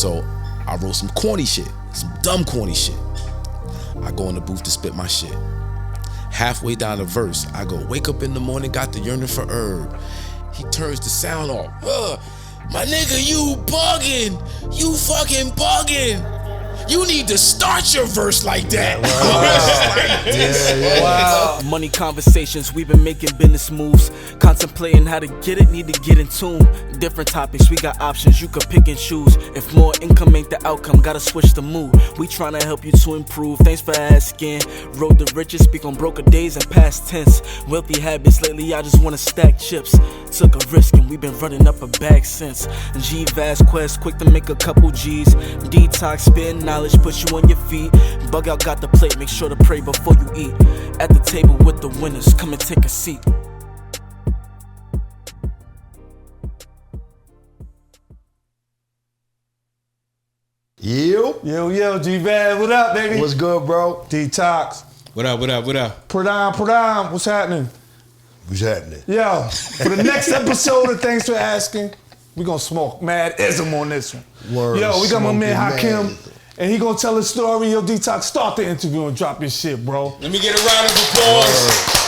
So I wrote some corny shit, some dumb corny shit. I go in the booth to spit my shit. Halfway down the verse, I go, wake up in the morning, got the yearning for herb. He turns the sound off. My nigga, you bugging. You fucking bugging. You need to start your verse like that. Wow. Money conversations, we've been making business moves. Contemplating how to get it, need to get in tune. Different topics, we got options, you could pick and choose. If more income ain't the outcome, gotta switch the mood. We tryna help you to improve, thanks for asking. Road the richest, speak on broker days and past tense. Wealthy habits, lately I just wanna stack chips. Took a risk and we been running up a bag since. G-Vast Quest, quick to make a couple G's. Detox, spin knowledge, put you on your feet. Bug out, got the plate, make sure to pray before you eat. At the table with the winners, come and take a seat. Yo, G-Vaz, what up, baby? What's good, bro? Detox. What up? Pradam, what's happening? What's happening? Yo, for the next episode of Thanks for Asking, we gonna smoke mad ism on this one. Word, yo, we got my man Hakim, mad. and he gonna tell his story. Yo, Detox, start the interview and drop your shit, bro. Let me get a round of applause.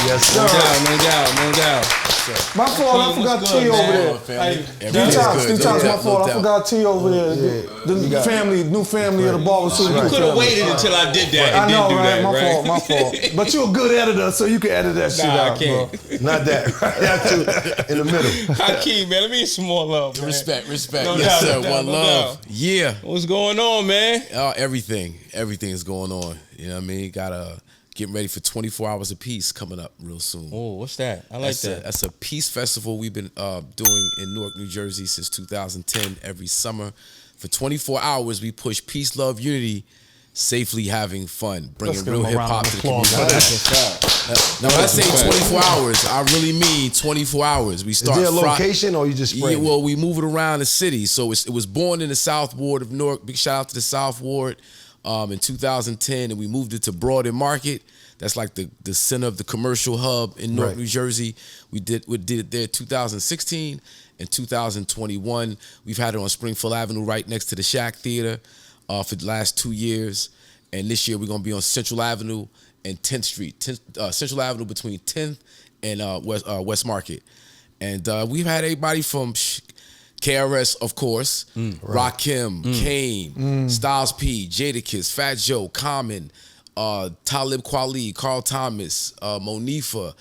Yes, sir. No doubt. My fault, I forgot T over there. Detox, my fault, I forgot T over there. The family, new family of the barbershop. You could have waited until I did that. I know, do right? that, My fault. But you're a good editor, so you can edit that shit out, I can't. bro. Not that. Right after, in the middle. Hakim, man, let me get some more love, man. Respect. No Yes, doubt, sir. no doubt, One no love. doubt. Yeah. What's going on, man? Everything is going on. You know what I mean? Gotta getting ready for 24 Hours of Peace coming up real soon. Oh, what's that? I like that. That's a peace festival we've been doing in Newark, New Jersey since 2010 every summer. For 24 hours, we push peace, love, unity, safely having fun, bringing real hip hop to the community. Now, when I say 24 hours, I really mean 24 hours. We start. Is there a location or you just spread? Yeah, well, we move it around the city. So it was born in the South Ward of Newark. Big shout out to the South Ward. In 2010, and we moved it to Broadway Market. That's like the center of the commercial hub in Newark, New Jersey. We did it there 2016 and 2021. We've had it on Springfield Avenue right next to the Shack Theater for the last 2 years. And this year we're gonna be on Central Avenue and 10th Street. Central Avenue between 10th and West Market. And we've had everybody from KRS, of course, Rakim, Kane, Styles P, Jadakiss, Fat Joe, Common, Talib Kweli, Carl Thomas, Monifa,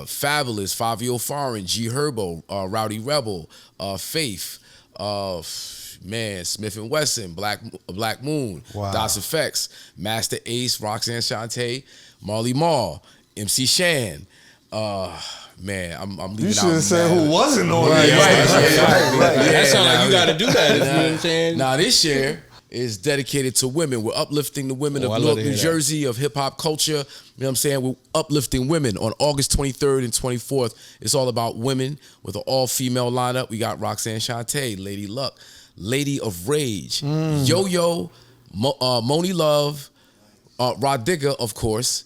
Fabulous, Fabio Foreign, G Herbo, Rowdy Rebel, Faith, Smith & Wesson, Black Moon, Das Effects, Master Ace, Roxanne Shante, Marley Marl, MC Shan. Man, I'm leaving out. You should have said who wasn't on there. Right. That sounds like you got to do that. You know what I'm saying? Now this year is dedicated to women. We're uplifting the women of Newark, New Jersey, of hip hop culture. You know what I'm saying? We're uplifting women on August 23rd and 24th. It's all about women with an all-female lineup. We got Roxanne Shante, Lady Luck, Lady of Rage, Yo-Yo, Moni Love, Rod Digger, of course.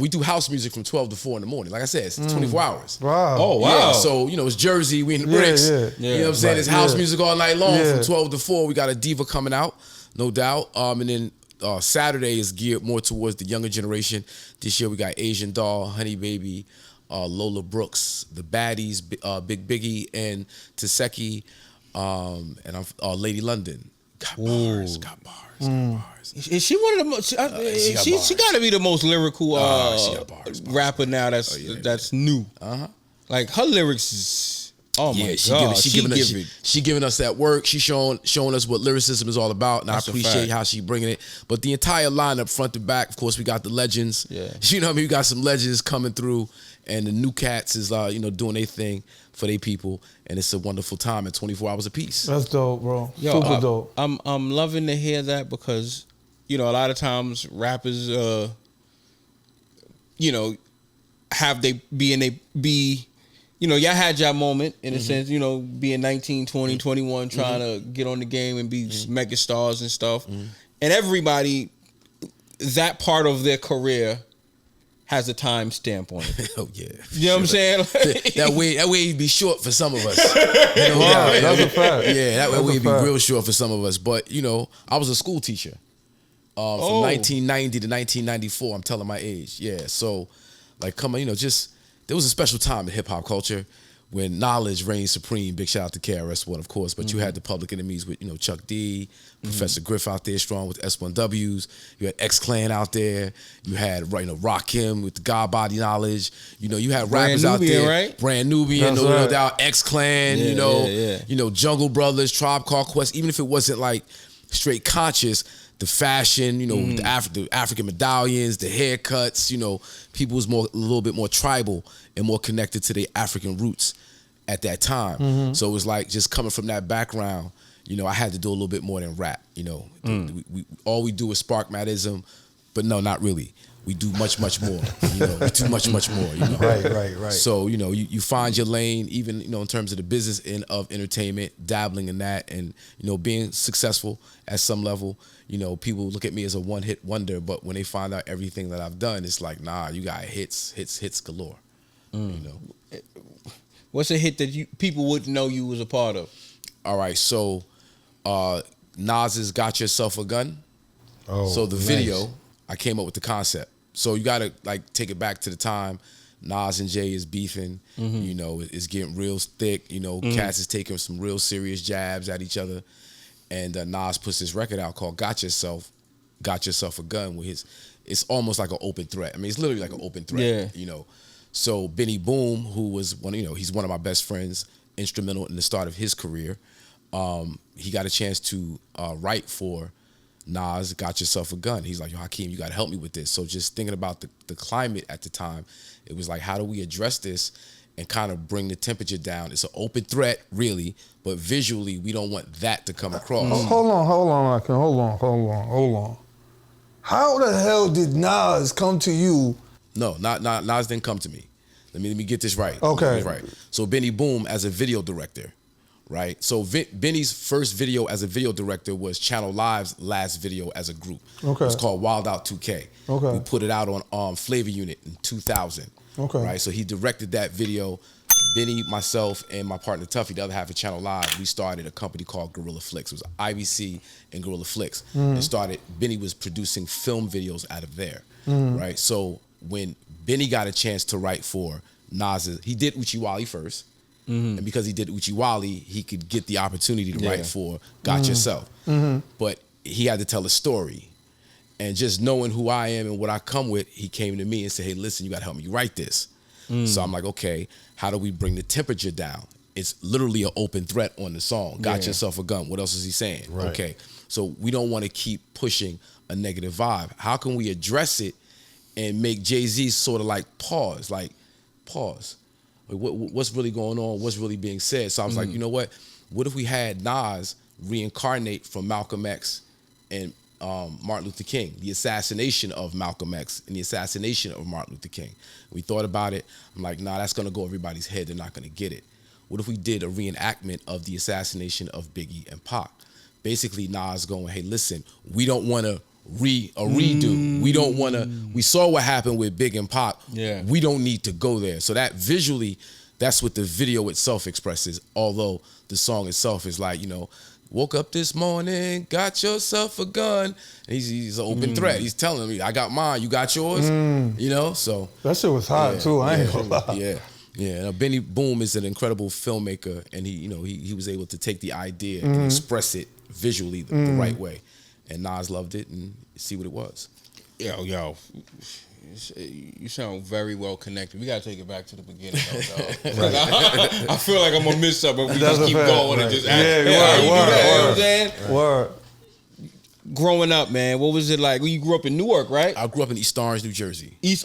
We do house music from 12 to 4 in the morning. Like I said, it's 24 hours. Wow. Oh, wow. Yeah, so, it's Jersey, we in the bricks. Yeah. You know what I'm saying? It's house music all night long from 12 to 4. We got a diva coming out, no doubt. And then Saturday is geared more towards the younger generation. This year we got Asian Doll, Honey Baby, Lola Brooks, The Baddies, Big Biggie, and Taseki, and Lady London. Got bars. Is she one of the most? She got to be the most lyrical rapper now. That's new. Like her lyrics is. Oh my God! She giving us that work. She showing us what lyricism is all about, and I appreciate how she bringing it. But the entire lineup, front to back, of course, we got the legends. Yeah. You know what I mean? We got some legends coming through, and the new cats is doing their thing for their people, and it's a wonderful time at 24 Hours apeace. That's dope, bro. Super dope. I'm loving to hear that because a lot of times rappers, have they be. Y'all had your moment in a sense, being 19, 20, 21, trying to get on the game and be mega stars and stuff. And everybody, that part of their career has a time stamp on it. Oh yeah. You know what I'm saying? that way it'd be short for some of us. That's a fact. Yeah, that way That's a it'd be fact. real short for some of us. But I was a school teacher from 1990 to 1994. I'm telling my age. Yeah, so like just there was a special time in hip hop culture when knowledge reigned supreme. Big shout out to KRS One, of course. But you had the Public Enemies with Chuck D, Professor Griff out there strong with S1Ws. You had X Clan out there. You had Rakim with the God Body Knowledge. You had rappers out there, right? Brand Nubian, That's no right. doubt. X Clan, Jungle Brothers, Tribe Called Quest. Even if it wasn't like straight conscious, the fashion, the African medallions, the haircuts, people was a little bit more tribal and more connected to their African roots at that time. So it was like just coming from that background, I had to do a little bit more than rap. All we do is spark madism, but no, not really. We do much more. We do much more. Right. So you find your lane, even in terms of the business end of entertainment, dabbling in that, and being successful at some level. People look at me as a one-hit wonder, but when they find out everything that I've done, it's like, nah, you got hits galore. What's a hit that people wouldn't know you was a part of? All right, so Nas's "Got Yourself a Gun." Oh, So the nice. video, I came up with the concept. So you gotta take it back to the time Nas and Jay is beefing. It's getting real thick. Cats is taking some real serious jabs at each other, and Nas puts this record out called "Got Yourself a Gun." It's almost like an open threat. I mean, it's literally like an open threat. Yeah. So Benny Boom, who was he's one of my best friends, instrumental in the start of his career. He got a chance to write for Nas, "Got Yourself a Gun." He's like, "Yo, Hakim, you got to help me with this." So just thinking about the climate at the time, it was like, how do we address this and kind of bring the temperature down? It's an open threat, really, but visually, we don't want that to come across. Hold on, Hakim. Hold on. How the hell did Nas come to you? No, not Nas didn't come to me. Let me get this right. Okay. Right. So Benny Boom as a video director, right? So Benny's first video as a video director was Channel Live's last video as a group. Okay. It's called Wild Out 2K. Okay. We put it out on Flavor Unit in 2000. Okay. Right. So he directed that video. Benny, myself, and my partner Tuffy, the other half of Channel Live, we started a company called Guerrilla Flicks. It was IBC and Guerrilla Flicks. Benny was producing film videos out of there. Right. So when Benny got a chance to write for Nas, he did Uchiwali first. And because he did Uchiwali, he could get the opportunity to write for Got Yourself. But he had to tell a story. And just knowing who I am and what I come with, he came to me and said, "Hey, listen, you got to help me write this." So I'm like, okay, how do we bring the temperature down? It's literally an open threat on the song. Got Yourself a Gun. What else is he saying? Right. Okay, so we don't want to keep pushing a negative vibe. How can we address it and make Jay-Z sort of like pause? What's really going on? What's really being said? So I was like, you know what? What if we had Nas reincarnate from Malcolm X and Martin Luther King, the assassination of Malcolm X and the assassination of Martin Luther King? We thought about it. I'm like, nah, that's going to go over everybody's head. They're not going to get it. What if we did a reenactment of the assassination of Biggie and Pac? Basically, Nas going, hey, listen, we don't want to redo. We don't want to. We saw what happened with Big and Pac. Yeah. We don't need to go there. So that visually, that's what the video itself expresses. Although the song itself is like, woke up this morning, got yourself a gun. And he's an open threat. He's telling me, I got mine, you got yours. So That shit was hot too. I ain't gonna lie. Yeah. Benny Boom is an incredible filmmaker, and he was able to take the idea and express it visually the right way. And Nas loved it, and see what it was. Yo, you sound very well connected. We gotta take it back to the beginning, though, dog. I feel like I'm gonna miss something, but we That's just keep a fact, going and right. just Yeah, word. Word. Growing up, man, what was it like? Well, you grew up in Newark, right? I grew up in East Orange, New Jersey. East.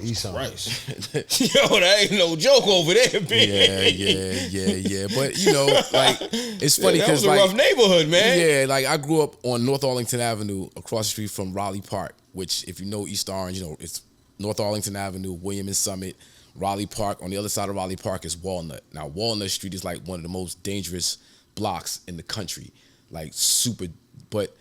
East Christ. Yo, that ain't no joke over there, man. Yeah. But it's funny that was because a rough neighborhood, man. Yeah, I grew up on North Arlington Avenue, across the street from Raleigh Park, which, if you know East Orange, it's North Arlington Avenue, William and Summit, Raleigh Park. On the other side of Raleigh Park is Walnut. Now, Walnut Street is like one of the most dangerous blocks in the country, like super. But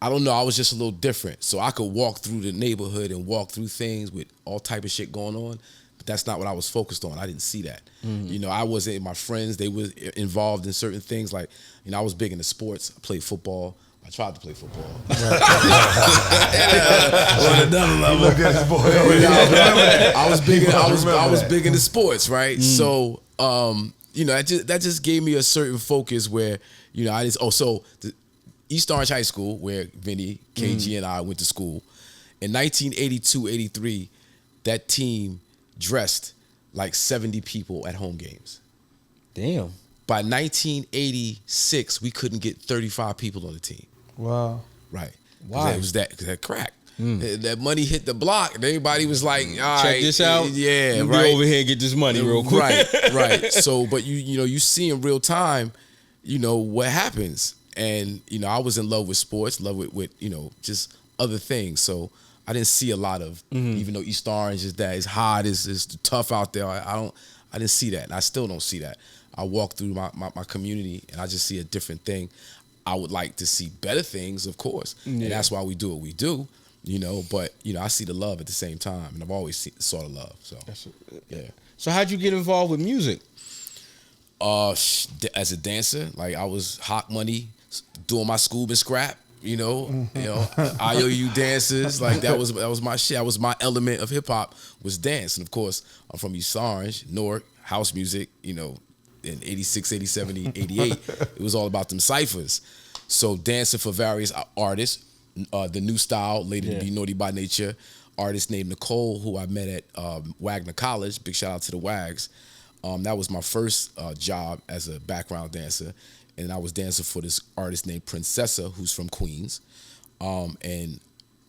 I don't know, I was just a little different. So I could walk through the neighborhood and walk through things with all type of shit going on, but that's not what I was focused on. I didn't see that. You know, I wasn't, my friends, they were involved in certain things. Like, you know, I was big into sports. I played football. I tried to play football. On another level. I was big into sports, right? So, you know, that just gave me a certain focus where, you know, East Orange High School, where Vinny, KG, and I went to school, in 1982-83, that team dressed like 70 people at home games. Damn. By 1986, we couldn't get 35 people on the team. Wow. Right. Why? It was that crack. That money hit the block, and everybody was like, all Check right, this out. Yeah, We'll right. be over here and get this money real quick. Right. So, but you know, you see in real time, you know, what happens. And, you know, I was in love with sports, with you know, just other things. So I didn't see a lot of, even though East Orange is that, it's hot, it's tough out there. I didn't see that, and I still don't see that. I walk through my community, and I just see a different thing. I would like to see better things, of course, and that's why we do what we do, you know. But, you know, I see the love at the same time, and I've always saw the love. So, yeah. So how'd you get involved with music? As a dancer, like I was hot money, doing my Scoob and Scrap, you know, IOU dances, like that was my shit. That was my element of hip hop, was dance. And of course, I'm from East Orange, Newark, house music, you know, in 86, 87, 88, it was all about them ciphers. So dancing for various artists, the New Style, later to be Naughty by Nature, artist named Nicole, who I met at Wagner College, big shout out to the Wags. That was my first job as a background dancer. And I was dancing for this artist named Princessa, who's from Queens. And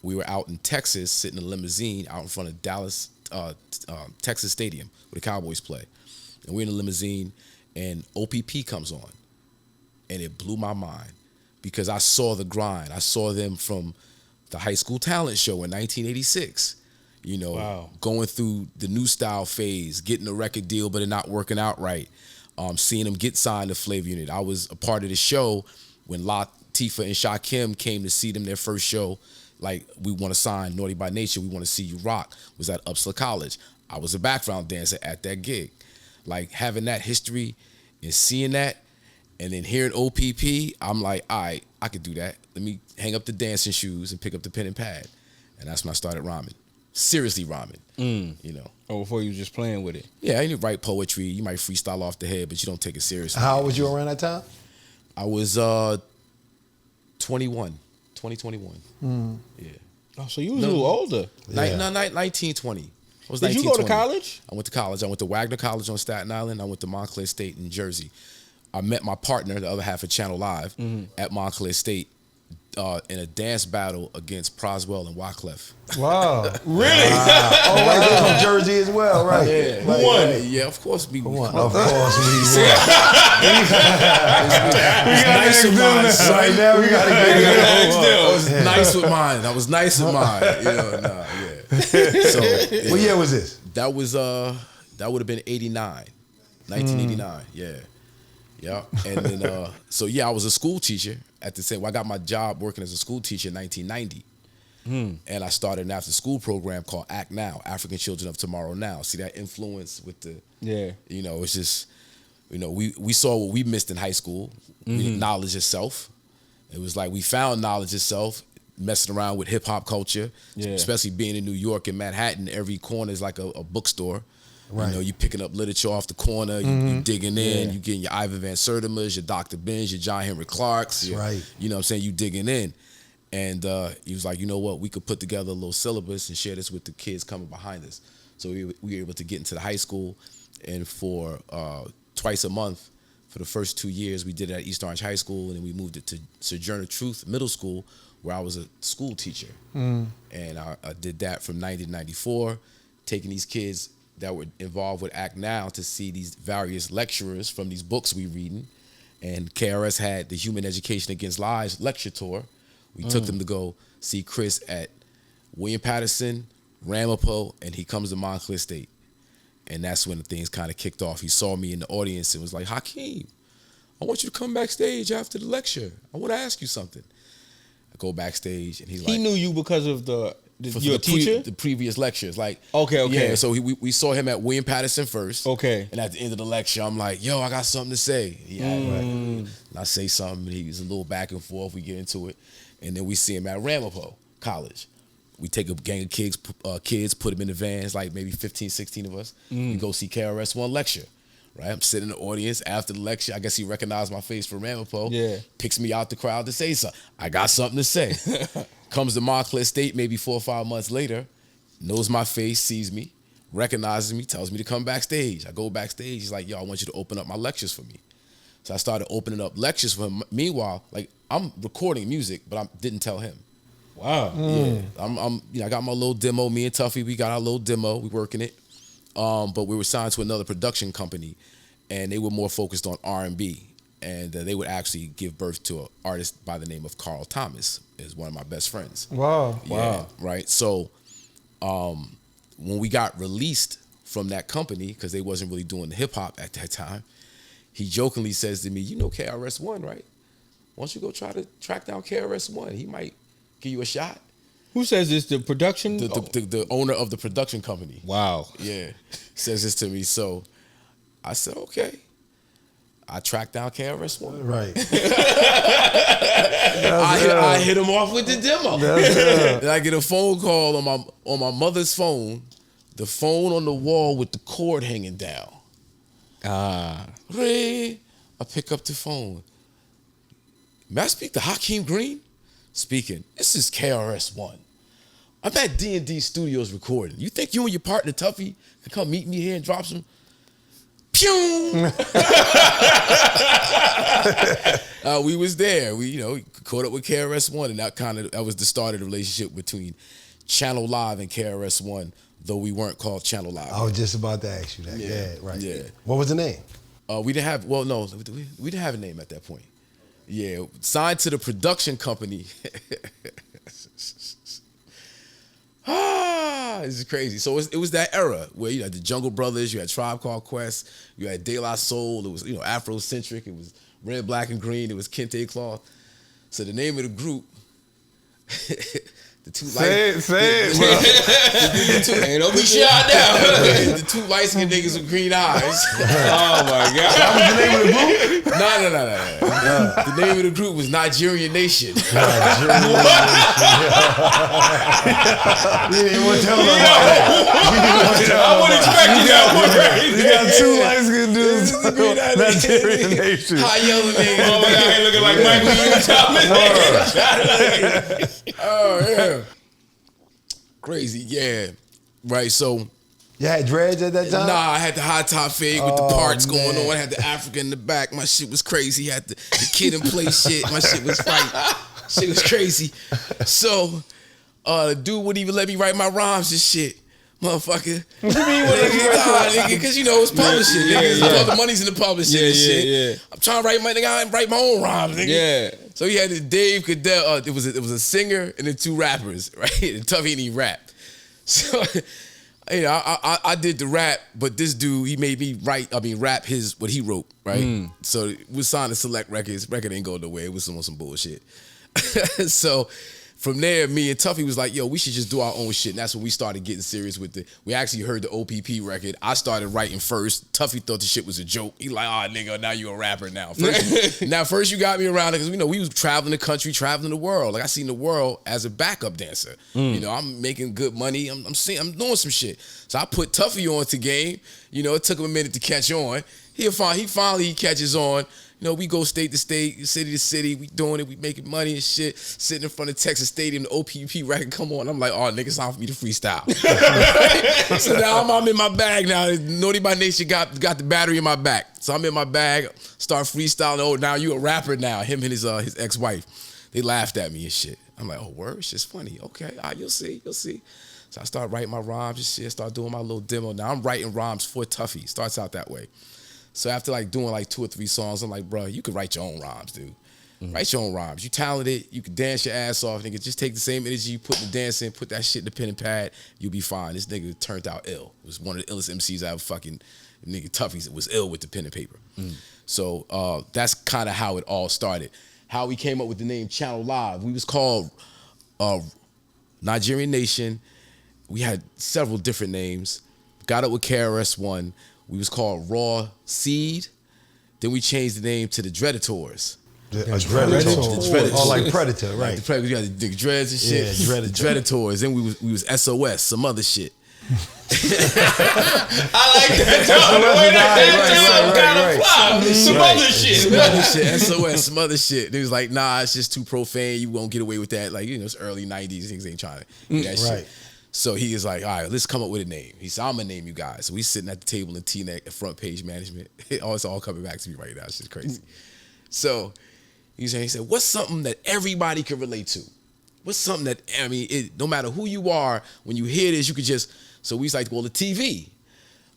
we were out in Texas, sitting in a limousine out in front of Dallas, Texas Stadium, where the Cowboys play. And we're in a limousine, and OPP comes on. And it blew my mind because I saw the grind. I saw them from the high school talent show in 1986. You know, going through the New Style phase, getting a record deal, but it not working out right. Seeing them get signed to Flavor Unit. I was a part of the show when Latifah and Shakim came to see them their first show. Like, we want to sign Naughty by Nature. We want to see you rock. Was at Upsala College. I was a background dancer at that gig. Like, having that history and seeing that, and then hearing OPP, I'm like, all right, I could do that. Let me hang up the dancing shoes and pick up the pen and pad. And that's when I started rhyming. Seriously rhyming, you know. Oh, before you were just playing with it? Yeah, you write poetry. You might freestyle off the head, but you don't take it seriously. How old was you around that time? I was 21. Yeah. Oh, so you was a little older. 19, 20. I was Did 19, you go to 20. college? I went to college. I went to Wagner College on Staten Island. I went to Montclair State in Jersey. I met my partner, the other half of Channel Live, at Montclair State in a dance battle against Proswell and Wyclef. Wow. Really? Oh, right, they're from Jersey as well, right? Yeah. Who won? Yeah, of course we won. Of course we won. Nice with mine, son. Right now, we got to get it. I was nice with mine. I was nice with mine. You know, So, What year was this? that was that would have been 89, 1989. Yeah. And then so I was a school teacher at the same. Well, I got my job working as a school teacher in 1990, and I started an after school program called Act Now, African Children of Tomorrow Now. See that influence with the you know, it's just, you know, we saw what we missed in high school, knowledge itself. It was like we found knowledge itself, messing around with hip hop culture, especially being in New York and Manhattan. Every corner is like a bookstore. Right. You know, you picking up literature off the corner, you digging in, you getting your Ivan Van Sertima's, your Dr. Benz, your John Henry Clark's. You know what I'm saying? You digging in. And he was like, you know what? We could put together a little syllabus and share this with the kids coming behind us. So we were able to get into the high school, and for twice a month, for the first 2 years, we did it at East Orange High School, and then we moved it to Sojourner Truth Middle School, where I was a school teacher. And I did that from 90 to 94, taking these kids that were involved with Act Now to see these various lecturers from these books we reading. And KRS had the Human Education Against Lies lecture tour. We took them to go see Chris at William Patterson, Ramapo, and he comes to Montclair State. And that's when the things kind of kicked off. He saw me in the audience and was like, Hakim, I want you to come backstage after the lecture. I want to ask you something. Of go backstage, and he's He like, knew you because of your teacher? The previous lectures. Like, Okay. Yeah, so we saw him at William Patterson first. Okay. And at the end of the lecture, I'm like, yo, I got something to say. Yeah, right. And I say something, and he's a little back and forth. We get into it. And then we see him at Ramapo College. We take a gang of kids, put them in the vans, like maybe 15, 16 of us. We go see KRS One lecture. Right, I'm sitting in the audience after the lecture. I guess he recognized my face from Ramapo. Yeah. Picks me out the crowd to say something. I got something to say. Comes to Montclair State maybe 4 or 5 months later, knows my face, sees me, recognizes me, tells me to come backstage. I go backstage. He's like, yo, I want you to open up my lectures for me. So I started opening up lectures for him. Meanwhile, like, I'm recording music, but I didn't tell him. Wow. Yeah, I got my little demo. Me and Tuffy, we got our little demo. We working it. But we were signed to another production company, and they were more focused on R&B. And they would actually give birth to an artist by the name of Carl Thomas, is one of my best friends. Wow. Yeah, right. So when we got released from that company, because they wasn't really doing the hip hop at that time, he jokingly says to me, you know KRS One, right? Why don't you go try to track down KRS One? He might give you a shot. Who says this? The production? The owner of the production company. Wow. Yeah, says this to me. So I said, okay. I tracked down KRS One. Right. I hit him off with the demo. Then I get a phone call on my mother's phone, the phone on the wall with the cord hanging down. Ray, I pick up the phone. May I speak to Hakim Green? Speaking. This is KRS One. I'm at D&D Studios recording. You think you and your partner Tuffy can come meet me here and drop some? Pew! We was there. We caught up with KRS One, and that was the start of the relationship between Channel Live and KRS One, though we weren't called Channel Live. I was just about to ask you that. Yeah, right. Yeah. What was the name? We didn't have. Well, no, we didn't have a name at that point. Yeah, signed to the production company. This is crazy. So it was that era where you had the Jungle Brothers, you had Tribe Called Quest, you had De La Soul. It was Afrocentric. It was Red, Black, and Green. It was Kente Cloth. So the name of the group, the two Say it, bro. Hey, don't be shot down. the two light-skinned niggas with green eyes. Oh my God. That was the name of the group? No. The name of the group was Nigerian Nation. You didn't even want to tell them about that. I wouldn't expect you You got two light-skinned dudes. Nigerian Nation. High yellow niggas. Oh my God, he looking like Michael Thomas. Oh yeah. Crazy, yeah. Right, so You had dreads at that time? nah, I had the high top fade with the parts going on. I had the Africa in the back. My shit was crazy. Had the kid in play shit. My shit was fight. Shit was crazy. So the dude wouldn't even let me write my rhymes and shit. Motherfucker. What you mean? Nigga, because it's publishing. Nigga. All the money's in the publishing and shit. Yeah. I'm trying to write my own rhymes, nigga. Yeah. So he had this Dave Cadell. It was a singer and then two rappers, right? And Tuffy and he rapped. So I did the rap, but this dude, he made me rap what he wrote, right? So we signed to Select Records. Record ain't going nowhere. It was some bullshit. So from there, me and Tuffy was like, yo, we should just do our own shit. And that's when we started getting serious with it. We actually heard the OPP record. I started writing first. Tuffy thought the shit was a joke. He like, nigga, now you a rapper now. First you got me around because we was traveling the country, traveling the world. Like I seen the world as a backup dancer. I'm making good money. I'm doing some shit. So I put Tuffy on to game. It took him a minute to catch on. He finally catches on. We go state to state, city to city. We doing it. We making money and shit. Sitting in front of Texas Stadium, the OPP record come on. I'm like, nigga, it's time for me to freestyle. So now I'm in my bag now. Naughty by Nation got the battery in my back. So I'm in my bag, start freestyling. Oh, now you a rapper now. Him and his ex-wife. They laughed at me and shit. I'm like, word? It's just funny. Okay, you'll see. So I start writing my rhymes and shit. Start doing my little demo. Now I'm writing rhymes for Tuffy. Starts out that way. So after doing 2 or 3 songs, I'm like, bro, you could write your own rhymes, dude. Write your own rhymes. You talented. You can dance your ass off, nigga. Just take the same energy you put in the dancing, put that shit in the pen and pad. You'll be fine. This nigga turned out ill. It was one of the illest MCs I ever fucking, nigga Tuffy was ill with the pen and paper. So that's kind of how it all started. how we came up with the name Channel Live. We was called Nigerian Nation. We had several different names. Got up with KRS One. We was called Raw Seed. Then we changed the name to the Dreadators. Dreadators. Oh, like Predator, right? Like we got the dreads and shit. Yeah, Dreadators. Then we was SOS, some other shit. I like that. Some other shit. Some other shit. SOS, some other shit. They was like, nah, it's just too profane. You won't get away with that. Like, it's early 90s. Things ain't trying to do that shit. So he is like, all right, let's come up with a name. He said, I'm going to name you guys. So we sitting at the table in T-Neck at Front Page Management. It's all coming back to me right now. It's just crazy. So he said, what's something that everybody can relate to? What's something that, no matter who you are, when you hear this, you could just, so we was like, well, the TV.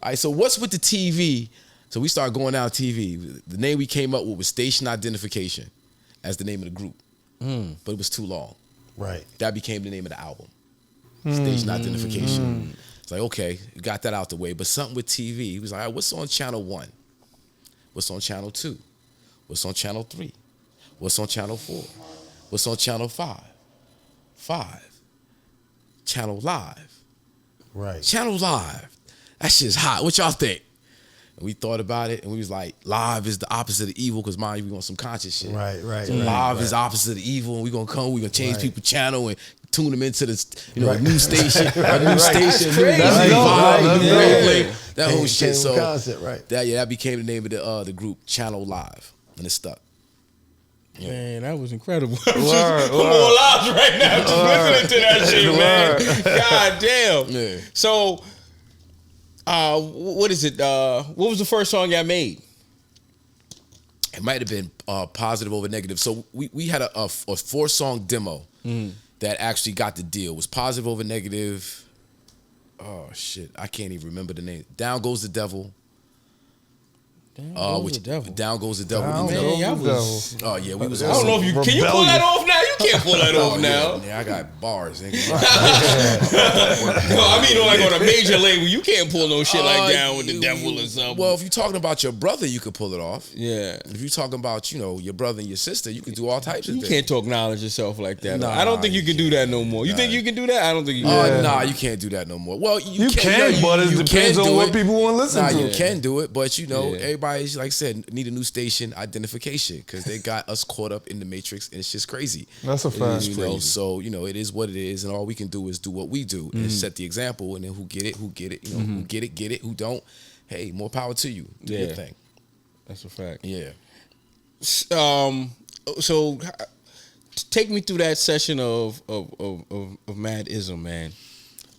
All right, so what's with the TV? So we started going down TV. The name we came up with was Station Identification as the name of the group. But it was too long. Right. That became the name of the album. Station Identification. It's like, okay, you got that out the way, but something with TV. He was like, all right, what's on Channel 1? What's on Channel 2? What's on Channel 3? What's on Channel 4? What's on Channel 5? Channel Live. Right. Channel Live. That shit's hot. What y'all think? And we thought about it, and we was like, live is the opposite of evil, because mind you, we want some conscious shit. Right. So live is opposite of evil, and we're gonna come, we're gonna change people's channel and tune them into the new station, a new station, new vibe, new wavelength, that whole shit. So concept, that became the name of the group, Channel Live, and it stuck. Yeah. Man, that was incredible. I'm all lives right now just listening to that shit, man. God damn. Yeah. So, what is it? What was the first song y'all made? It might have been Positive Over Negative. So we had a 4-song demo that actually got the deal. It was Positive Over Negative. Oh shit, I can't even remember the name. Down Goes the Devil. Down Goes the Devil. Down Goes the Devil. Oh yeah, we was. I don't know if you can you pull that off now. You can't pull that off now. Yeah, I got bars. No, I mean like on a major label, you can't pull no shit like Down with the Devil or something. Well, if you're talking about your brother, you could pull it off. Yeah. If you're talking about your brother and your sister, you can do all types of things. You can't talk knowledge yourself like that. Nah, I don't think you can do that no more. You think you can do that? I don't think you can. Nah, you can't do that no more. Well, you can, but it depends on what people want to listen to. You can do it, but everybody's, like I said, need a new station identification, because they got us caught up in the matrix, and it's just crazy. That's a fact. So it is what it is, and all we can do is do what we do and set the example, and then who get it, who get it, who get it, who don't. Hey, more power to you. Do your thing. That's a fact. Yeah. So take me through that session of Madism, man.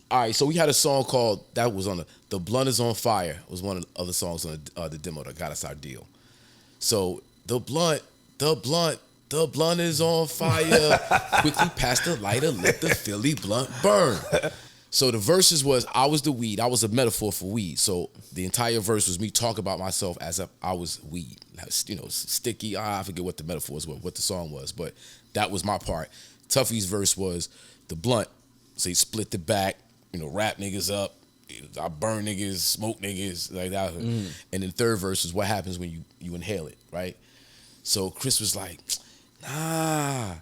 All right, so we had a song called, that was on the Blunt Is On Fire, was one of the other songs on the demo that got us our deal. So the blunt is on fire. Quickly pass the lighter, let the Philly blunt burn. So the verses was, I was the weed. I was a metaphor for weed. So the entire verse was me talking about myself as if I was weed. Sticky. I forget what the metaphors were, what the song was, but that was my part. Tuffy's verse was the blunt. So he split the back, rap niggas up. I burn niggas, smoke niggas, like that. And then third verse is what happens when you inhale it, right? So Chris was like, nah,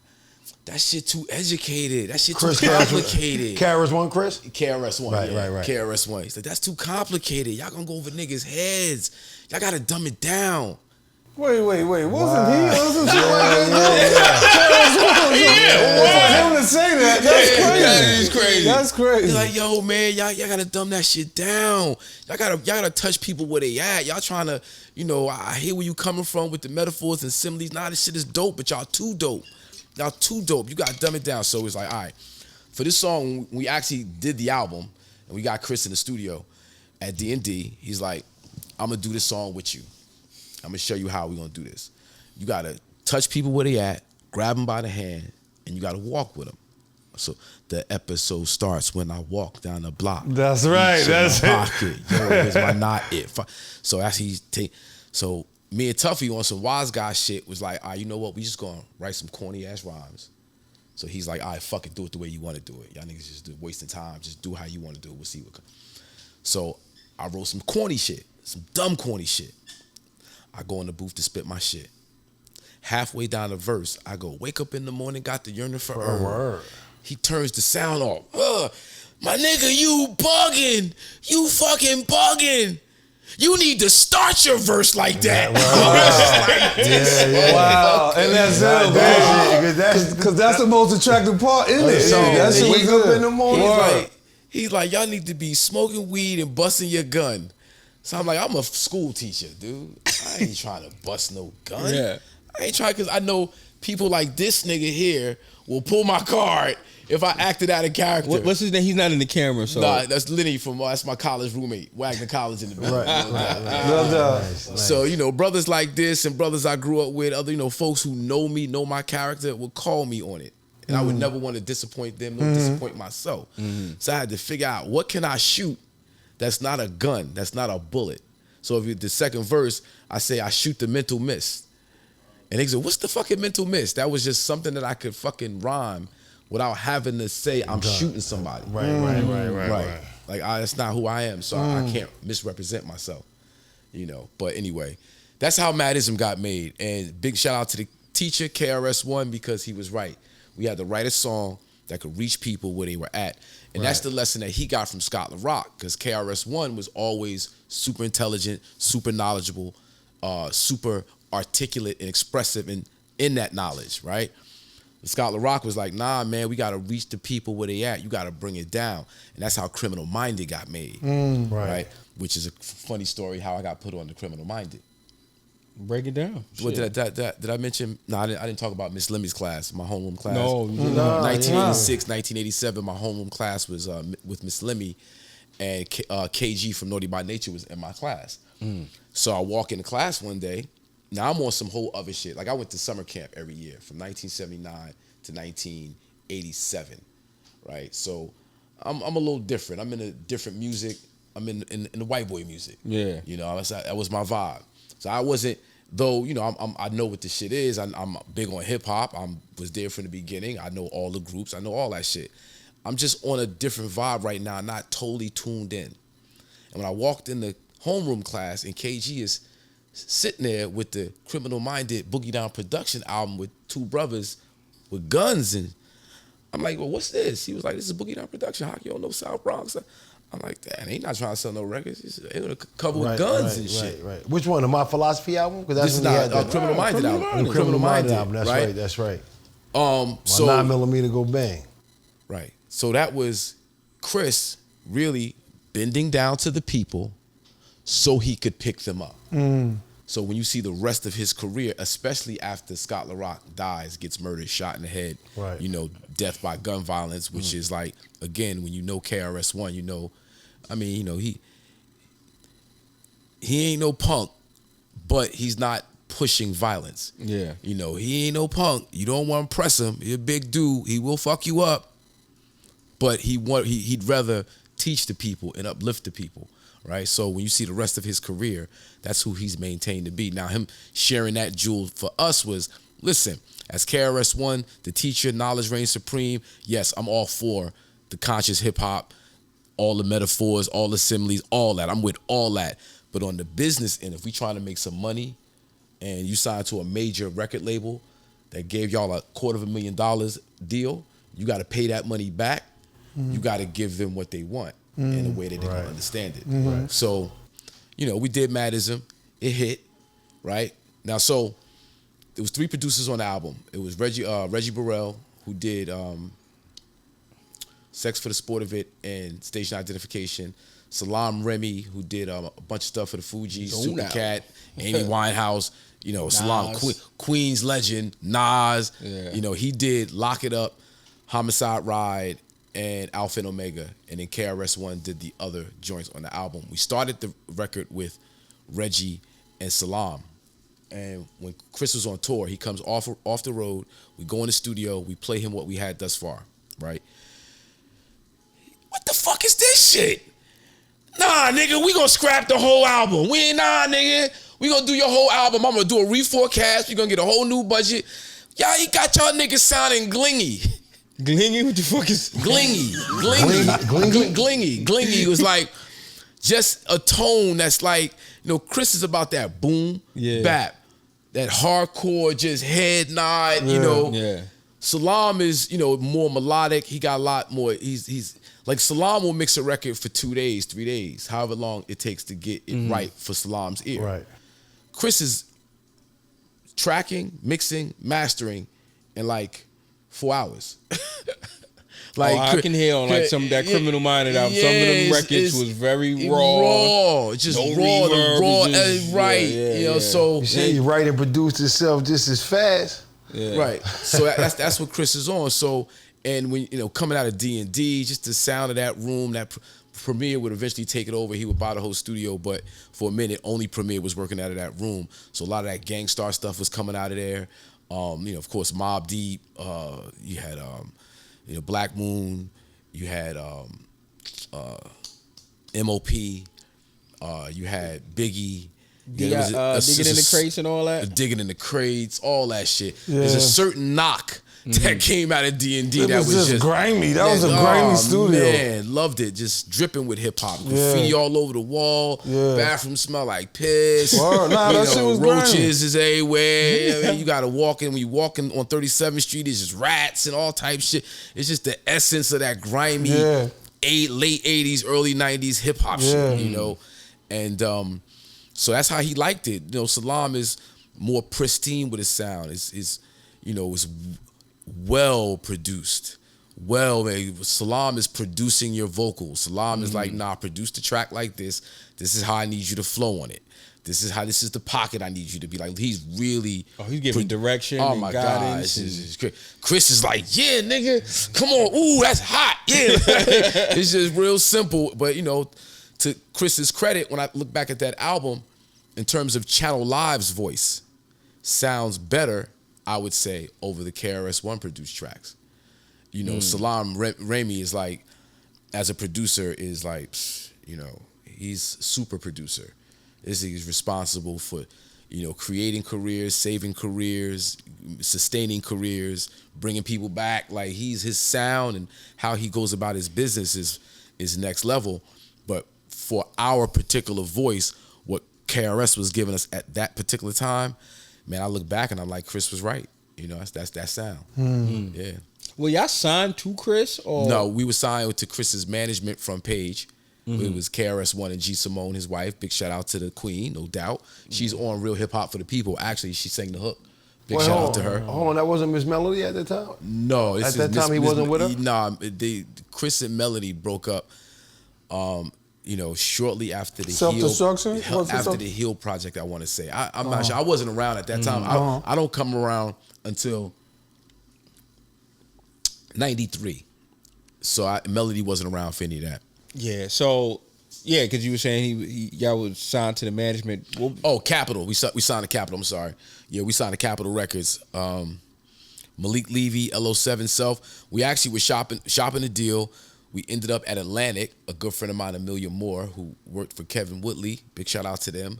that shit too educated. That shit too complicated. KRS One, Chris? KRS One, right. KRS One. He's like, that's too complicated. Y'all gonna go over niggas' heads. Y'all gotta dumb it down. Wait. Wasn't he on some shit like that? For him to say that, that's crazy. That is crazy. That's crazy. He's like, yo, man, y'all gotta dumb that shit down. Y'all gotta touch people where they at. Y'all trying to, I hear where you coming from with the metaphors and similes. Nah, this shit is dope, but y'all too dope. Y'all too dope. You gotta dumb it down. So it's like, all right, for this song, we actually did the album, and we got Chris in the studio at D&D. He's like, I'm gonna do this song with you. I'm gonna show you how we're gonna do this. You gotta touch people where they at, grab them by the hand, and you gotta walk with them. So the episode starts when I walk down the block. That's right. That's it. Pocket. Yo, here's my not it. So as he so me and Tuffy on some wise guy shit was like, all right, you know what? We just gonna write some corny ass rhymes. So he's like, all right, fuck it, do it the way you want to do it. Y'all niggas just wasting time. Just do how you want to do it. We'll see what comes. So I wrote some corny shit, some dumb corny shit. I go in the booth to spit my shit. halfway down the verse, I go, wake up in the morning, got the yearning for her. He turns the sound off. My nigga, you bugging. You fucking bugging. You need to start your verse like that. Wow. And that's it, because that's the most attractive part in it. So that's wake up in the morning. He's like, y'all need to be smoking weed and busting your gun. So I'm like, I'm a school teacher, dude. I ain't trying to bust no gun. Yeah. I ain't trying, because I know people like this nigga here will pull my card if I acted out of character. What's his name? He's not in the camera, so. Nah, that's Lenny that's my college roommate, Wagner College in the building. Nice. So, you know, brothers like this and brothers I grew up with, other, you know, folks who know me, know my character, would call me on it. And I would never want to disappoint them, nor disappoint myself. So I had to figure out, what can I shoot that's not a gun, that's not a bullet? So if the second verse, I say, I shoot the mental mist. And they say, what's the fucking mental mist? That was just something that I could fucking rhyme without having to say I'm shooting somebody. Right. Like, that's not who I am, so I can't misrepresent myself, you know. But anyway, that's how Madism got made. And big shout out to the teacher, KRS One, because he was right. We had to write a song that could reach people where they were at. And that's the lesson that he got from Scott LaRock, because KRS One was always super intelligent, super knowledgeable, super articulate and expressive in that knowledge, right? Scott LaRock was like, nah, man, we got to reach the people where they at. You got to bring it down. And that's how Criminal Minded got made, right? Which is a funny story how I got put on the Criminal Minded. Break it down. What, did I mention? No, I didn't talk about Miss Lemmy's class, my homeroom class. No, 1986, 1987, my homeroom class was with Miss Lemmy, and KG from Naughty by Nature was in my class. So I walk into class one day. Now I'm on some whole other shit. Like, I went to summer camp every year from 1979 to 1987, right? So I'm a little different. I'm in a different music. I'm in the white boy music. Yeah. You know, that was my vibe. So I wasn't, though, you know, I know what the shit is. I'm big on hip hop. I was there from the beginning. I know all the groups. I know all that shit. I'm just on a different vibe right now, not totally tuned in. And when I walked in the homeroom class, and KG is sitting there with the Criminal Minded Boogie Down production album with two brothers with guns, and I'm like, well, what's this? He was like, this is Boogie Down production. How you don't know South Bronx? I'm like, damn, he not trying to sell no records. He's covered with guns and shit. Right. Which one? The My Philosophy album? Because that's this is not Criminal Minded album. Criminal Minded album. That's right. So 9mm go bang. Right. So that was Chris really bending down to the people so he could pick them up. So when you see the rest of his career, especially after Scott LaRock dies, gets murdered, shot in the head, you know, death by gun violence, which is like, again, when you know KRS One, you know, I mean, you know, he ain't no punk, but he's not pushing violence. Yeah. You know, he ain't no punk. You don't want to press him. He's a big dude. He will fuck you up. But he'd rather teach the people and uplift the people, right? So when you see the rest of his career, that's who he's maintained to be. Now, him sharing that jewel for us was, listen, as KRS One, the teacher, knowledge reigns supreme. Yes, I'm all for the conscious hip hop, all the metaphors, all the similes, all that. I'm with all that. But on the business end, if we trying to make some money and you sign to a major record label that gave y'all a $250,000 deal, you got to pay that money back. You got to give them what they want in a way that they don't understand it. So, you know, we did Madism. It hit, right? Now, so there was 3 producers on the album. It was Reggie Burrell, who did Sex for the Sport of It and Station Identification. Salam Remy, who did a bunch of stuff for the Fugees, Supercat, Amy Winehouse, you know, Salam, Queen's legend, Nas. Yeah. You know, he did Lock It Up, Homicide Ride, and Alpha and Omega. And then KRS One did the other joints on the album. We started the record with Reggie and Salam. And when Chris was on tour, he comes off the road, we go in the studio, we play him what we had thus far, right? What the fuck is this shit? Nah, nigga, we gonna scrap the whole album. Nah, nigga, we gonna do your whole album. I'm gonna do a reforecast. We gonna get a whole new budget. Y'all, he got y'all niggas sounding glingy. Glingy? What the fuck is Glingy was like just a tone that's like, you know, Chris is about that boom, bap. that hardcore just head nod, you know. Yeah. Salam is, you know, more melodic. He got a lot more. He's like Salam will mix a record for 2 days, 3 days, however long it takes to get it right for Salam's ear. Right. Chris is tracking, mixing, mastering in like 4 hours. Like I can hear on like some of that Criminal Minded album. Some of them records was very raw. Just no raw, the raw, just, right? Yeah, you know, so you say he write and produce himself just as fast. Yeah. Right. So that's what Chris is on. So, and when, you know, coming out of D&D, just the sound of that room, that Premier would eventually take it over. He would buy the whole studio, but for a minute, only Premier was working out of that room. So a lot of that Gangstar stuff was coming out of there. You know, of course, Mobb Deep. You had, you know, Black Moon. You had MOP. You had Biggie. Digging in the crates and all that. Digging in the crates, all that shit. Yeah. There's a certain knock that came out of D&D It that was was just grimy. That was a grimy studio. Man, loved it. Just dripping with hip hop. Graffiti all over the wall. Bathroom smell like piss. Nah, that shit was grimy. Roaches is everywhere. I mean, you gotta walk in. When you walking on 37th Street, it's just rats and all type shit. It's just the essence of that grimy late 80s, early 90s hip hop shit, you know. And so that's how he liked it. You know, Salam is more pristine with his sound. It's you know, it's well produced. Salam is producing your vocals. Salam is like, nah, produce the track like this. This is how I need you to flow on it. This is the pocket I need you to be like. He's really he's giving direction. Oh and my guidance God, it's great. Chris is like, yeah, nigga, come on, ooh, that's hot, yeah. It's just real simple, but you know, to Chris's credit, when I look back at that album, in terms of Channel Live's voice, sounds better, I would say, over the KRS One produced tracks. You know, Salam Remy is like, as a producer, is like, you know, he's super producer. He's responsible for, you know, creating careers, saving careers, sustaining careers, bringing people back. Like, his sound and how he goes about his business is next level. But for our particular voice, what KRS was giving us at that particular time, man, I look back and I'm like, Chris was right. You know, that's that sound. Yeah. Well, y'all signed to Chris? Or? No, we were signed to Chris's management from Page. It was KRS One and G Simone, his wife. Big shout out to the queen, no doubt. She's on Real Hip Hop for the People. Actually, she sang the hook. Big shout out to her. Hold on, that wasn't Miss Melody at the time? No. At that time he wasn't with her? Nah, Chris and Melody broke up, you know, shortly after the Self-destruction? After the Heal project, I want to say. I'm not sure. I wasn't around at that time. I don't come around until 93. So Melody wasn't around for any of that. Yeah, so, yeah, because you were saying y'all was signed to the management. Oh, Capitol. We signed to Capitol, I'm sorry. Yeah, we signed to Capitol Records. Malik Levy, LO7 Self. We actually were shopping the deal. We ended up at Atlantic. A good friend of mine, Amelia Moore, who worked for Kevin Woodley. Big shout out to them.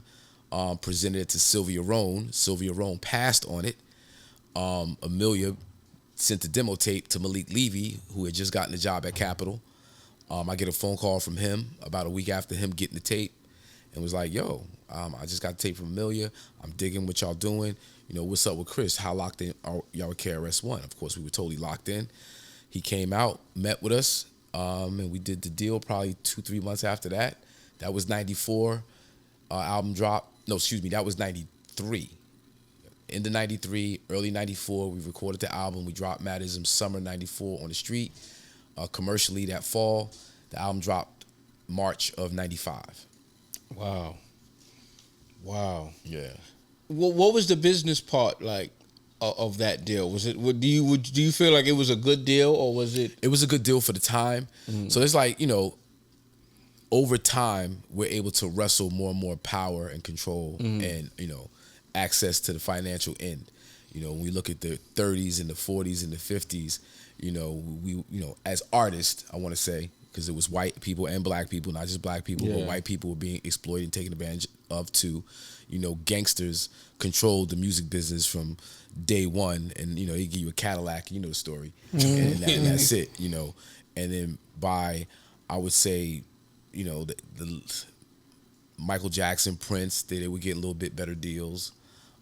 Presented it to Sylvia Rohn. Sylvia Rohn passed on it. Amelia sent the demo tape to Malik Levy, who had just gotten a job at Capitol. I get a phone call from him about a week after him getting the tape and was like, yo, I just got the tape from Amelia. I'm digging what y'all doing. You know, what's up with Chris? How locked in are y'all with KRS One? Of course, we were totally locked in. He came out, met with us, and we did the deal probably 2-3 months after that. That was 94. Album drop. No, excuse me, that was 93. End of 93, early 94, we recorded the album. We dropped Madism summer 94 on the street. Commercially that fall. The album dropped March of 95. Wow. Yeah. What was the business part like of that deal? Was it? Do you feel like it was a good deal, or was it? It was a good deal for the time. So it's like, you know, over time we're able to wrestle more and more power and control and, you know, access to the financial end. You know, when we look at the 30s and the 40s and the 50s, you know, as artists, I want to say, because it was white people and black people, not just black people, but white people were being exploited and taken advantage of too. You know, gangsters controlled the music business from day one, and, you know, they give you a Cadillac, you know the story, and that's it, you know. And then by, I would say, you know, the Michael Jackson, Prince, they would get a little bit better deals.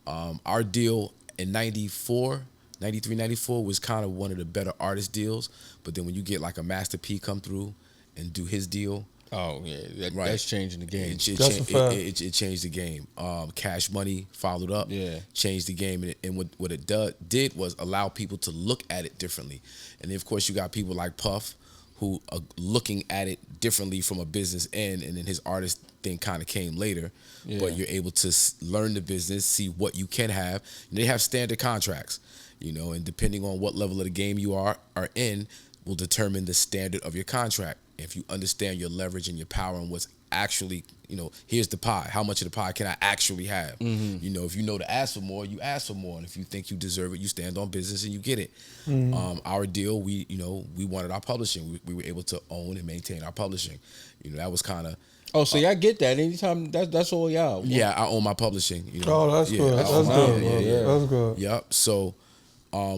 Our deal in 93, 94 was kind of one of the better artist deals. But then when you get like a Master P come through and do his deal. Oh, yeah. That's changing the game. It changed the game. Cash Money followed up. Yeah. Changed the game. And what it did was allow people to look at it differently. And then, of course, you got people like Puff who are looking at it differently from a business end. And then his artist thing kind of came later. Yeah. But you're able to learn the business, see what you can have. And they have standard contracts, and depending on what level of the game you are in will determine the standard of your contract. If you understand your leverage and your power and what's actually, here's the pie. How much of the pie can I actually have? Mm-hmm. If you know to ask for more, you ask for more. And if you think you deserve it, you stand on business and you get it. Mm-hmm. Our deal, we wanted our publishing. We were able to own and maintain our publishing. That was kind of. Oh, so y'all get that anytime? That's all y'all. Yeah, I own my publishing. Oh, that's good. That's good. Yeah. That's good. Yep. So.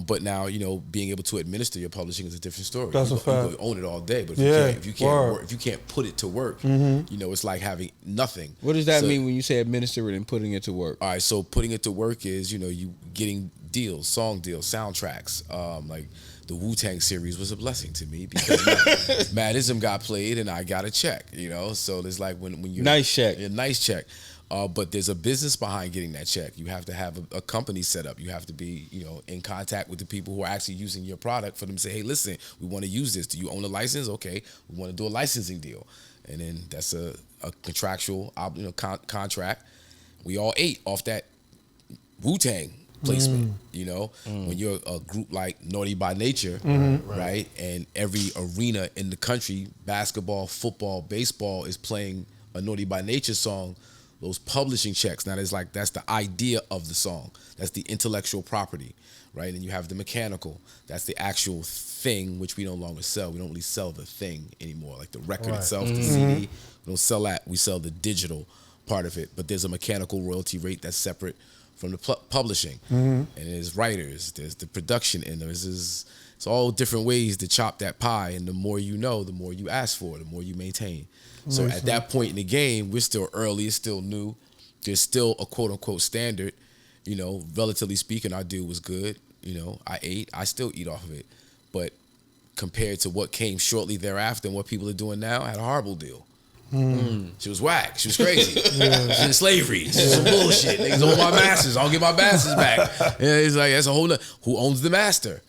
But now, being able to administer your publishing is a different story. That's a fact. You own it all day, but if you can't put it to work, it's like having nothing. What does that mean when you say administer it and putting it to work? All right, so putting it to work is, you getting deals, song deals, soundtracks. Like the Wu-Tang series was a blessing to me because Madism got played and I got a check, So there's like when you nice check. A nice check. But there's a business behind getting that check. You have to have a company set up. You have to be, in contact with the people who are actually using your product for them to say, hey, listen, we want to use this. Do you own a license? Okay, we want to do a licensing deal. And then that's a contractual contract. We all ate off that Wu-Tang placement, when you're a group like Naughty by Nature, right? And every arena in the country, basketball, football, baseball is playing a Naughty by Nature song. Those publishing checks, now that's the idea of the song. That's the intellectual property, right? And you have the mechanical. That's the actual thing, which we no longer sell. We don't really sell the thing anymore, like the record itself, the CD. We don't sell that. We sell the digital part of it. But there's a mechanical royalty rate that's separate from the publishing. And there's writers, there's the production, and it's all different ways to chop that pie. And the more you know, the more you ask for, the more you maintain. So at that point in the game, we're still early, it's still new. There's still a quote unquote standard, relatively speaking, our deal was good. I still eat off of it. But compared to what came shortly thereafter and what people are doing now, I had a horrible deal. She was whack. She was crazy. She's in slavery. This is some bullshit. Niggas own my masters. I don't get my masters back. It's like, that's a whole nother. Who owns the master?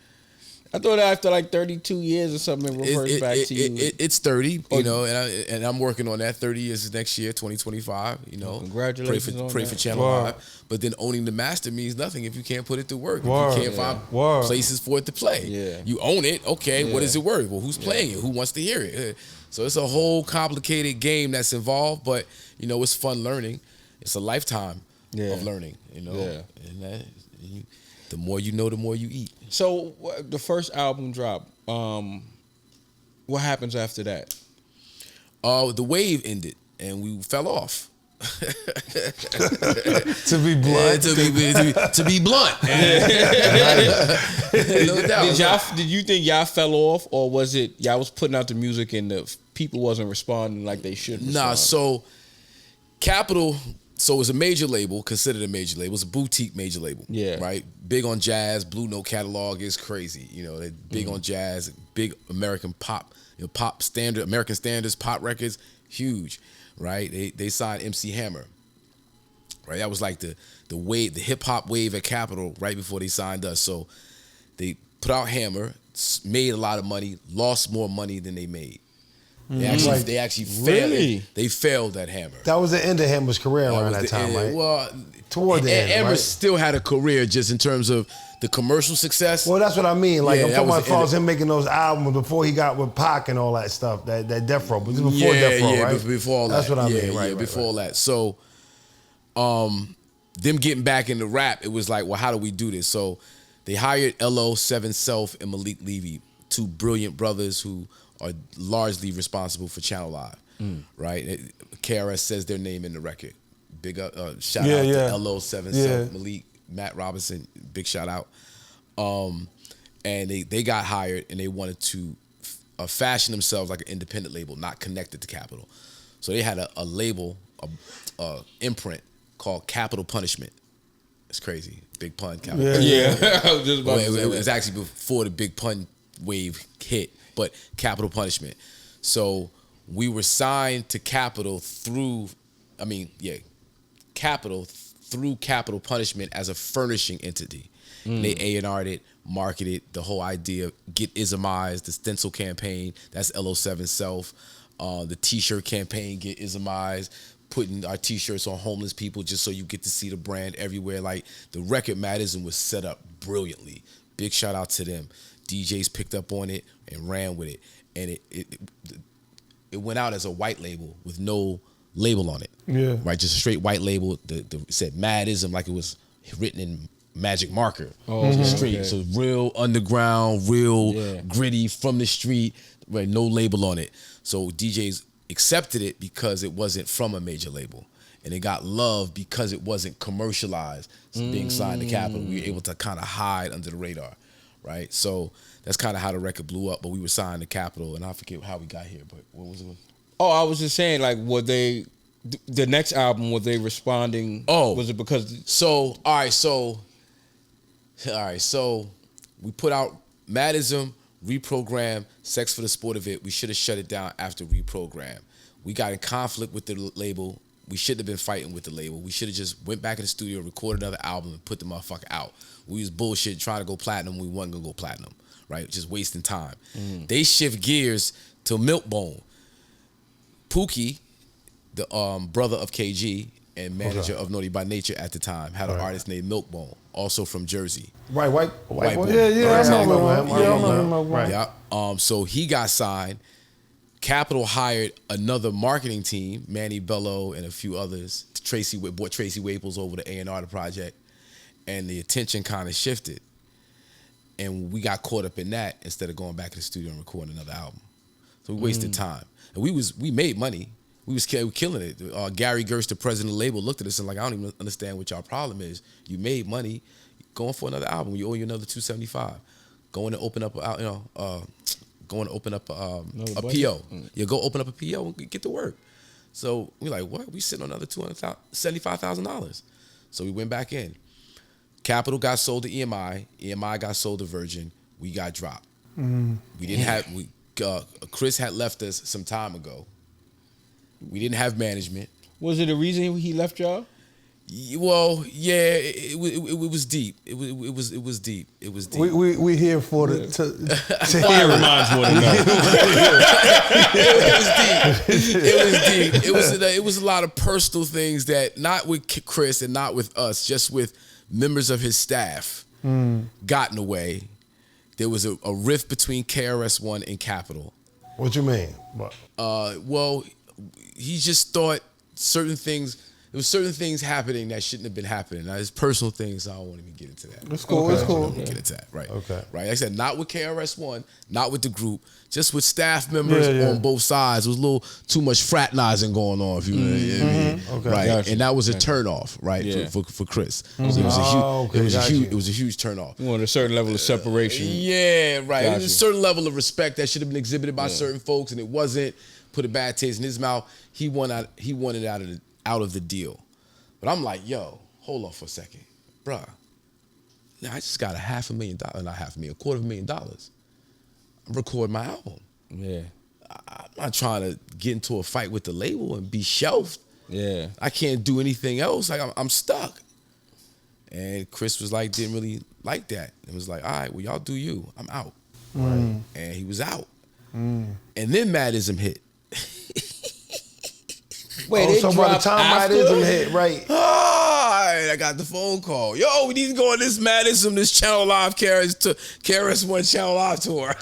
I thought after like 32 years or something, it reverts back to you. It's 30, and I'm working on that. 30 years next year, 2025. Congratulations. Pray for Channel 5. But then owning the master means nothing if you can't put it to work. If you can't find places for it to play. Yeah. You own it. Okay, what is it worth? Well, who's playing it? Who wants to hear it? So it's a whole complicated game that's involved, but it's fun learning. It's a lifetime of learning. And the more you know, the more you eat. So the first album drop. What happens after that? The wave ended and we fell off. To be blunt. To be blunt. No doubt. Did you think y'all fell off, or was it y'all was putting out the music and the people wasn't responding like they should respond? Nah, so Capitol. So it was a major label, considered a major label. It's a boutique major label. Yeah. Right? Big on jazz. Blue Note catalog is crazy. They're big on jazz, big American pop, pop standard, American standards, pop records, huge. Right? They signed MC Hammer. Right? That was like the wave, the hip hop wave at Capitol right before they signed us. So they put out Hammer, made a lot of money, lost more money than they made. They actually failed. Really? They failed at Hammer. That was the end of Hammer's career around that time, right? Well, toward the end, Hammer right? still had a career just in terms of the commercial success. Well, that's what I mean. Like, I'm that talking was about as far as him making those albums before he got with Pac and all that stuff, that Death Row. But this was before Death Row, right? Before all that. That's what I mean, right? Before all that. So, them getting back into rap, it was like, well, how do we do this? So, they hired LO, Seven Self, and Malik Levy, two brilliant brothers who are largely responsible for Channel Live, right? KRS says their name in the record. Big up, shout out to LO, Seven Self, Malik, Matt Robinson, big shout out. And they got hired and they wanted to fashion themselves like an independent label, not connected to Capitol. So they had a label, a imprint called Capital Punishment. It's crazy. Big Pun, Capital. Yeah. I was just about to say It that. was actually before the Big Pun wave hit, but Capital Punishment. So we were signed to Capital through Capital Punishment as a furnishing entity. They A&R'd it, marketed the whole idea, get Ismized, the stencil campaign, that's LO7 Self, the t-shirt campaign, get Ismized, putting our t-shirts on homeless people just so you get to see the brand everywhere. Like, the record Madism was set up brilliantly. Big shout out to them. DJs picked up on it and ran with it. And it went out as a white label with no label on it. Yeah. Right, just a straight white label. It said Madism like it was written in magic marker. Oh, Straight. okay. So real underground, real gritty from the street, right? No label on it. So DJs accepted it because it wasn't from a major label. And it got love because it wasn't commercialized being signed to Capitol. We were able to kind of hide under the radar, right? So that's kind of how the record blew up. But we were signed to Capitol, and I forget how we got here, but what was it? Oh, I was just saying, like, the next album, were they responding? Oh. Was it because... So we put out Madism, Reprogram, Sex for the Sport of It. We should have shut it down after Reprogram. We got in conflict with the label. We shouldn't have been fighting with the label. We should have just went back in the studio, recorded another album, and put the motherfucker out. We was bullshit trying to go platinum. We wasn't going to go platinum, right? Just wasting time. They shift gears to Milkbone. Pookie, the brother of KG and manager of Naughty by Nature at the time, had an artist named Milkbone, also from Jersey. White boy. Yeah, I remember him. Yeah. So he got signed. Capitol hired another marketing team, Manny Bello and a few others. Brought Tracy Waples over to A&R the project, and the attention kind of shifted. And we got caught up in that instead of going back to the studio and recording another album. So we wasted time. And we made money. We was killing it. Gary Gerst, the president of the label, looked at us and like, I don't even understand what y'all problem is. You made money, going for another album. We owe you another $275. Going to open up, going to open up a PO. Yeah, go open up a PO and get to work. So we like, what? We sitting on another $75,000. So we went back in. Capital got sold to EMI. EMI got sold to Virgin. We got dropped. We didn't have. Chris had left us some time ago. We didn't have management. Was it a reason he left y'all? Well, yeah, it was deep. It was deep. It was deep. We here for the to Fire reminds one another. It was deep. It was a lot of personal things that, not with Chris and not with us, just with members of his staff, got in the way. There was a rift between KRS One and Capitol. What you mean? What? Well, he just thought certain things. There was certain things happening that shouldn't have been happening. Now, there's personal things. I don't want to even get into that. It's cool. It's cool. Get into that. Right. Okay. Right. Like I said, not with KRS One, not with the group, just with staff members on both sides. There was a little too much fraternizing going on. If you know what I mean. Okay. Right. Gotcha. And that was a turnoff, right? Yeah. For Chris. So it was a huge turnoff. You want a certain level of separation. Yeah. Right. Gotcha. There's a certain level of respect that should have been exhibited by certain folks, and it wasn't. Put a bad taste in his mouth. He wanted out of the deal. But I'm like, yo, hold on for a second. Bruh, now I just got $500,000, not $500,000, $250,000. I'm recording my album. Yeah. I'm not trying to get into a fight with the label and be shelved. Yeah. I can't do anything else. Like, I'm stuck. And Chris was like, didn't really like that. And was like, all right, well, y'all do you. I'm out. Right? And he was out. And then Madism hit. Wait, so by the time Madism hit, right? I got the phone call. Yo, we need to go on this Madism, this Channel Live KRS One Channel Live tour.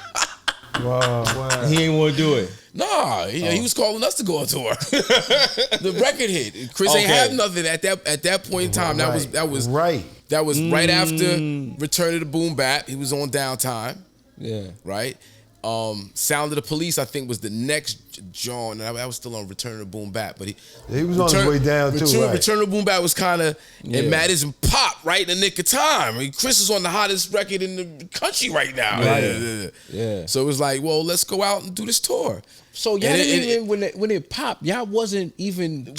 Wow. He ain't want to do it. Nah, he was calling us to go on tour. The record hit. Chris ain't have nothing at that point in time. That was right. That was right after Return of the Boom Bap. He was on Downtime. Yeah. Right. Sound of the Police, I think, was the next John. I was still on Return of the Boom Bap, but he was on his way down too. Right? Return of the Boom Bap was kind of and Madism pop right in the nick of time. I mean, Chris is on the hottest record in the country right now. Yeah. So it was like, well, let's go out and do this tour. So y'all didn't even when it popped, y'all wasn't even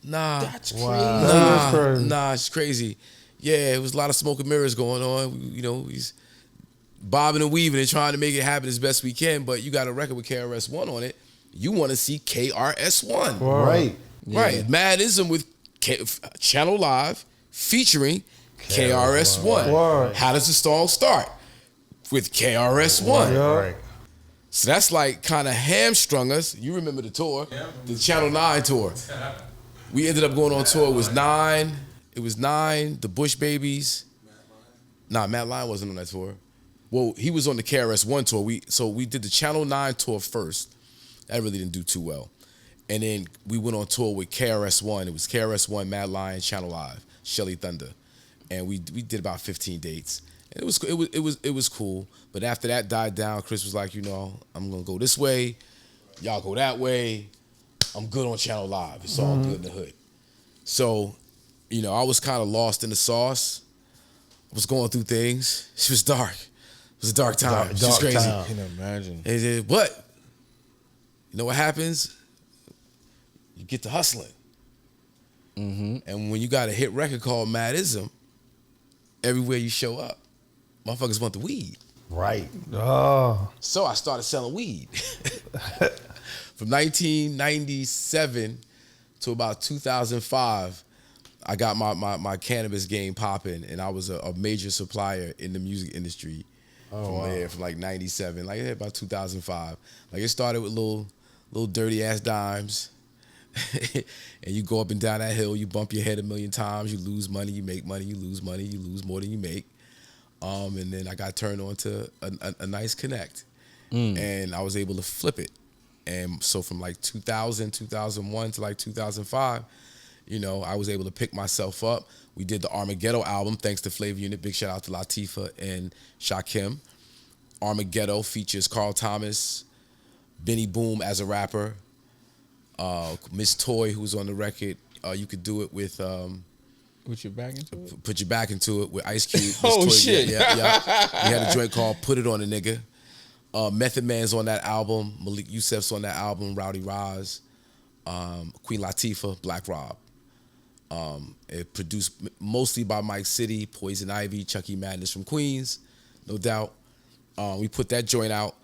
Nah. That's crazy. Nah, it's crazy. Yeah, it was a lot of smoke and mirrors going on. You know, he's bobbing and weaving and trying to make it happen as best we can, but you got a record with KRS One on it. You want to see KRS One. Right. Right. Madism with Channel Live featuring KRS One. Word. How does the song start? With KRS One. Right. So that's like kind of hamstrung us. You remember the tour, the Channel 9 tour. We ended up going on tour. It was 9, the Bush Babies. Nah, Matt Lyon wasn't on that tour. Well, he was on the KRS One tour. So we did the Channel 9 tour first. That really didn't do too well. And then we went on tour with KRS One. It was KRS One, Matt Lyon, Channel Live, Shelly Thunder, and we did about 15 dates. And it was cool. But after that died down, Chris was like, you know, I'm gonna go this way, y'all go that way. I'm good on Channel Live. It's all good in the hood. So, you know, I was kind of lost in the sauce. I was going through things. It was dark. It was a dark time. It was just crazy. Time. I can imagine. But you know what happens? You get to hustling. And when you got a hit record called Madism, everywhere you show up, motherfuckers want the weed. Right. So I started selling weed. From 1997 to about 2005, I got my cannabis game popping, and I was a major supplier in the music industry from there, from like 97, like about 2005. Like it started with little dirty ass dimes. And you go up and down that hill, you bump your head a million times, you lose money, you make money, you lose money, you lose more than you make. And then I got turned on to a nice connect. And I was able to flip it. And so from like 2000, 2001 to like 2005, you know, I was able to pick myself up. We did the Armageddon album, thanks to Flavor Unit. Big shout out to Latifah and Shakim. Armageddon features Carl Thomas, Benny Boom as a rapper, Miss Toy, who's on the record. You could do it with Put your back into it? Put your back into it with Ice Cube. Oh, Toy, shit. Yeah. We had a joint called Put It On a Nigga. Method Man's on that album. Malik Yusef's on that album. Rowdy Roz. Queen Latifah, Black Rob. It produced mostly by Mike City, Poison Ivy, Chucky Madness from Queens, no doubt. We put that joint out.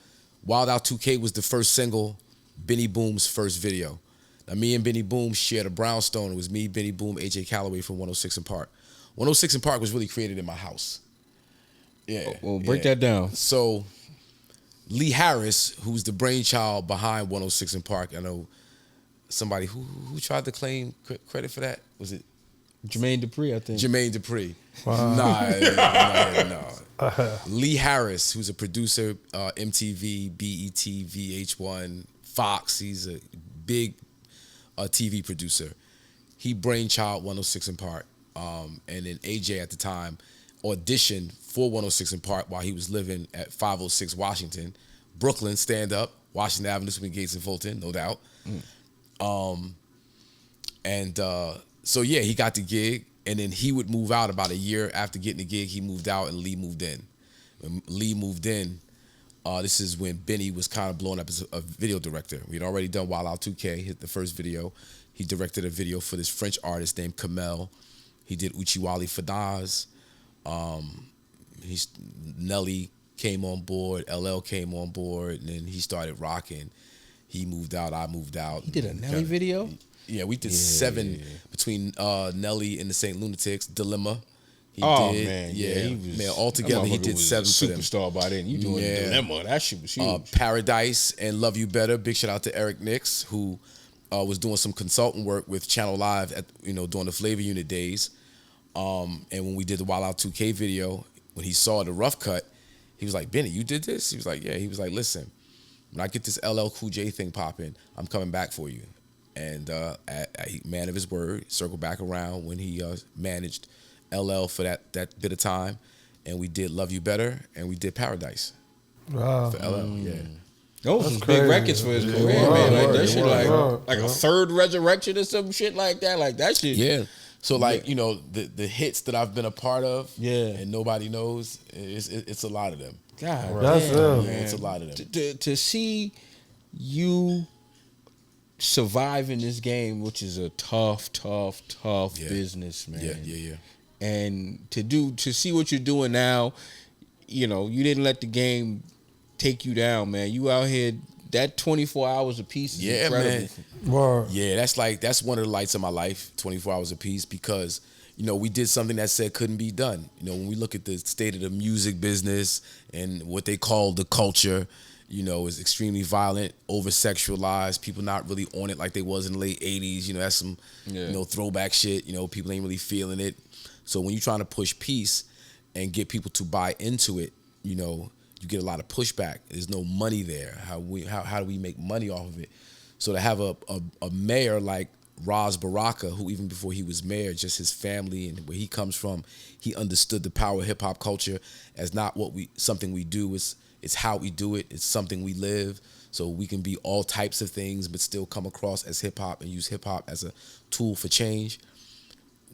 Wild Out 2K was the first single, Benny Boom's first video. Now, me and Benny Boom shared a brownstone. It was me, Benny Boom, AJ Calloway from 106 and Park. 106 and Park was really created in my house. Yeah. Well, break that down. So, Lee Harris, who's the brainchild behind 106 and Park, I know somebody who tried to claim credit for that. Was it Jermaine Dupri, I think. Jermaine Dupri? Wow. No. Lee Harris, who's a producer, MTV, BET, VH1, Fox. He's a big TV producer. He brainchild 106 and Park. And then AJ at the time auditioned for 106 and Park while he was living at 506 Washington, Brooklyn, stand up, Washington Avenue between Gates and Fulton, no doubt. So yeah, he got the gig, and then he would move out about a year after getting the gig. He moved out, and Lee moved in. When Lee moved in, this is when Benny was kind of blowing up as a video director. We'd already done Wild Out 2K, hit the first video. He directed a video for this French artist named Kamel. He did Uchiwali Fadaz. Nelly came on board, LL came on board, and then he started rocking. He moved out, I moved out. He did a Nelly video? Yeah, we did 7 between Nelly and the St. Lunatics, Dilemma. He did. Man, He was, man, altogether he did 7 for them. Superstar by then. You doing Dilemma. That shit was huge. Paradise and Love You Better. Big shout out to Eric Nix, who was doing some consultant work with Channel Live at during the Flavor Unit days. And when we did the Wild Out 2K video, when he saw the rough cut, he was like, Benny, you did this? He was like, yeah. He was like, listen, when I get this LL Cool J thing popping, I'm coming back for you. And man of his word, circled back around when he managed LL for that bit of time. And we did Love You Better, and we did Paradise for LL, yeah. Those was big records for his career, man. Like that shit, like a third resurrection or some shit like that. Like that shit. Yeah. So the hits that I've been a part of, and nobody knows, it's a lot of them. God, that's damn, it. Yeah, it's a lot of them. To see you survive in this game, which is a tough business, man. Yeah. And to see what you're doing now, you know, you didn't let the game take you down, man. You out here, that 24 hours a piece is incredible. Man. Word. Yeah, that's one of the lights of my life, 24 hours a piece, because, you know, we did something that said couldn't be done. You know, when we look at the state of the music business and what they call the culture, you know, is extremely violent, over-sexualized, people not really on it like they was in the late 80s. You know, that's some, you know, throwback shit. You know, people ain't really feeling it. So when you're trying to push peace and get people to buy into it, you know, you get a lot of pushback. There's no money there. How do we make money off of it? So to have a mayor like Ras Baraka, who even before he was mayor, just his family and where he comes from, he understood the power of hip hop culture as not something we do. It's how we do it. It's something we live. So we can be all types of things, but still come across as hip hop and use hip hop as a tool for change.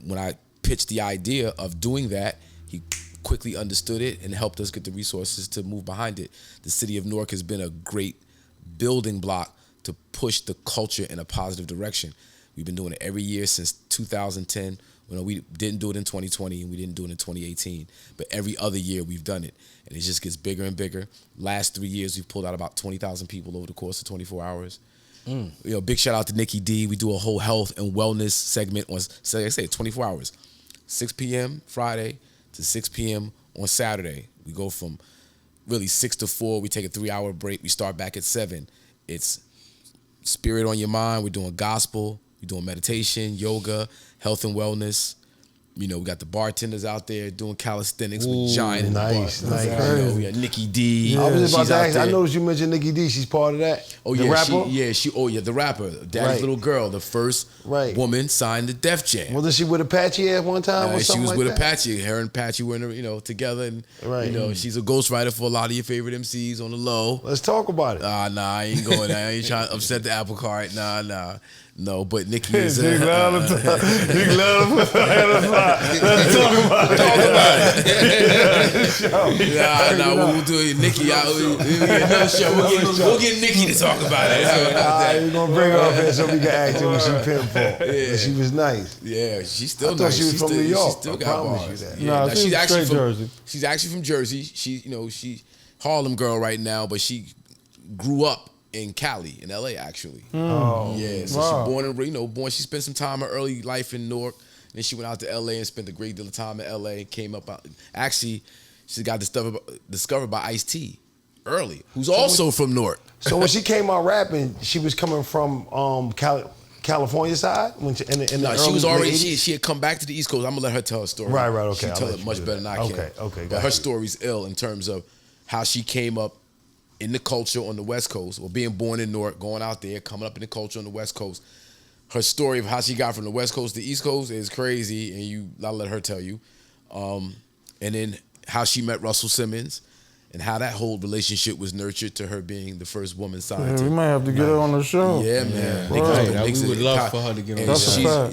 When I pitched the idea of doing that, he quickly understood it and helped us get the resources to move behind it. The city of Newark has been a great building block to push the culture in a positive direction. We've been doing it every year since 2010. You know, we didn't do it in 2020 and we didn't do it in 2018, but every other year we've done it, and it just gets bigger and bigger. Last 3 years, we've pulled out about 20,000 people over the course of 24 hours. You know, big shout out to Nikki D. We do a whole health and wellness segment on, so like I say, 24 hours, 6 p.m. Friday to 6 p.m. on Saturday. We go from really 6 to 4. We take a 3-hour break. We start back at 7. It's spirit on your mind. We're doing gospel. We're doing meditation, yoga, health and wellness. You know, we got the bartenders out there doing calisthenics with Giant in the bar. Nice. You know, we got Nikki D. I was just about She's to out ask. there. I noticed you mentioned Nikki D. She's part of that. Oh the yeah, rapper. the rapper, Daddy's Right. little girl, the first woman signed to Def Jam. Wasn't she with Apache at one time or She something was like with that? Apache. Her and Apache were, together, and you know, she's a ghostwriter for a lot of your favorite MCs on the low. Let's talk about it. Nah, I ain't going there. I ain't trying to upset the apple cart. Nah. No, but Nikki is. Big love to Big love. Let's talk about it. We'll do it. Nikki, we'll get another show. We'll get Nikki to talk about it. How about that? We're going to bring her up here so we can ask her what she pimped for. Yeah. She was nice. Yeah, she's still I thought nice. she was from New York. She still I got promise bars. you that. Yeah, Nah, she's actually from Jersey. She's actually from Jersey. She Harlem girl right now, but she grew up in Cali, in LA, actually. Oh, yeah. So wow. she born. She spent some time her early life in Newark. Then she went out to LA and spent a great deal of time in LA. Came up. Actually, she got discovered by Ice-T early, who's also from Newark. So when she came out rapping, she was coming from California side? When she, in the No, early, she was already. late 80s? She had come back to the East Coast. I'm gonna let her tell her story. Right, okay. She I'll tell let it you much do better that. than I can. Okay, But got her you. story's ill in terms of how she came up in the culture on the West Coast, or being born in Newark, going out there, coming up in the culture on the West Coast. Her story of how she got from the West Coast to the East Coast is crazy, and I'll let her tell you. And then how she met Russell Simmons, and how that whole relationship was nurtured to her being the first woman signed. Yeah, we might have to get her on the show. Yeah, man. Right. We would love for her to get on And the show.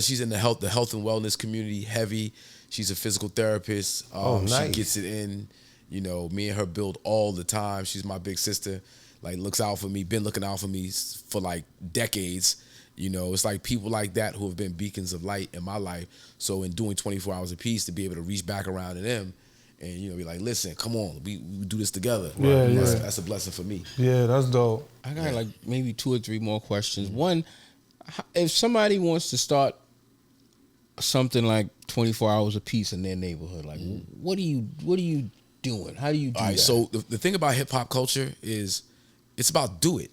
she's in the health and wellness community heavy. She's a physical therapist. Nice. She gets it in. You know, me and her build all the time. She's my big sister. Like, looks out for me, been looking out for me for like decades. You know, it's like people like that who have been beacons of light in my life. So in doing 24 hours a piece, to be able to reach back around to them and, you know, be like, listen, come on, we do this together. Yeah, Right? yeah. That's a blessing for me. Yeah, that's dope. I got like maybe 2 or 3 more questions. One, if somebody wants to start something like 24 hours a piece in their neighborhood, like what are you doing? How do you do All right, that? so the thing about hip hop culture is it's about do it.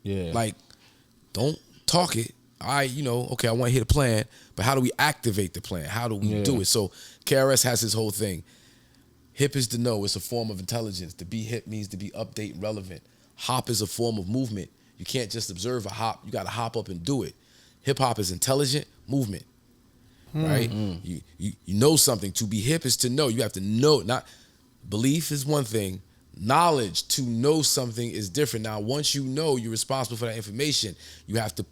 yeah, Like, don't talk it. Okay, I want to hear the plan, but how do we activate the plan? How do we do it? So KRS has his whole thing. Hip is to know. It's a form of intelligence. To be hip means to be update and relevant. Hop is a form of movement. You can't just observe a hop. You got to hop up and do it. Hip hop is intelligent movement, right? You know something. To be hip is to know. You have to know. Not belief is one thing. Knowledge, to know something, is different. Now, once you know, you're responsible for that information. You have to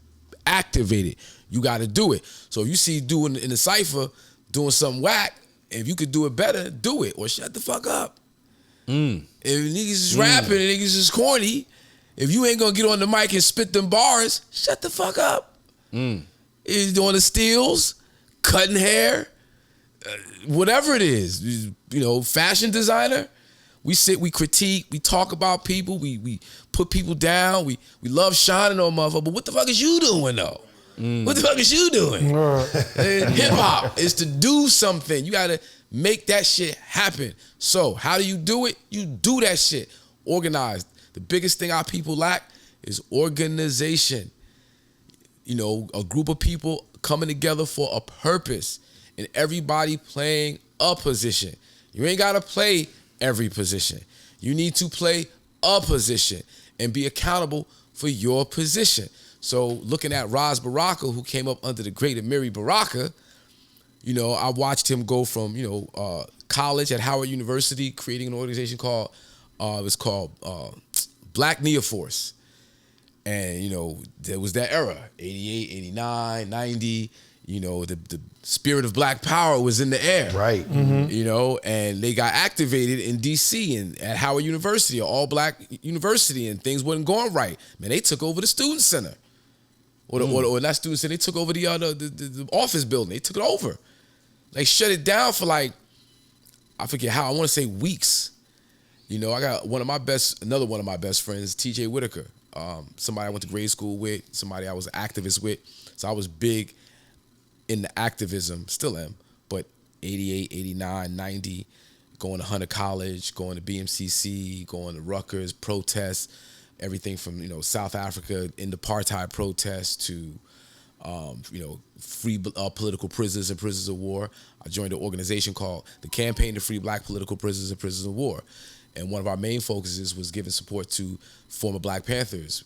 activate it. You got to do it. So if you see doing in the cipher doing something whack, if you could do it better, do it, or shut the fuck up. If niggas is rapping and niggas is corny If you ain't gonna get on the mic and spit them bars, shut the fuck up. Is doing the steals, cutting hair, whatever it is. You know, fashion designer. We sit, we critique, we talk about people, we put people down, we love shining on motherfuckers. But what the fuck is you doing though? What the fuck is you doing? Hip hop is to do something. You gotta make that shit happen. So how do you do it? You do that shit. Organized. The biggest thing our people lack is organization. You know, a group of people coming together for a purpose and everybody playing a position. You ain't gotta play every position. You need to play a position and be accountable for your position. So looking at Ras Baraka, who came up under the great Amiri Baraka, you know, I watched him go from, you know, college at Howard University, creating an organization called, Black Neoforce. And, you know, there was that era, 88, 89, 90, you know, the spirit of Black power was in the air. Right. You know, and they got activated in DC and at Howard University, an all-Black university, and things wasn't going right. Man, they took over the student center. Or not student center, they took over the office building. They took it over. They shut it down for like, I forget how, I want to say weeks. You know, I got another one of my best friends, TJ Whitaker. Somebody I went to grade school with, somebody I was an activist with. So I was big in the activism, still am, but 88, 89, 90, going to Hunter College, going to BMCC, going to Rutgers, protests, everything from, you know, South Africa in the apartheid protests to, you know, free political prisoners and prisoners of war. I joined an organization called the Campaign to Free Black Political Prisoners and Prisoners of War. And one of our main focuses was giving support to former Black Panthers,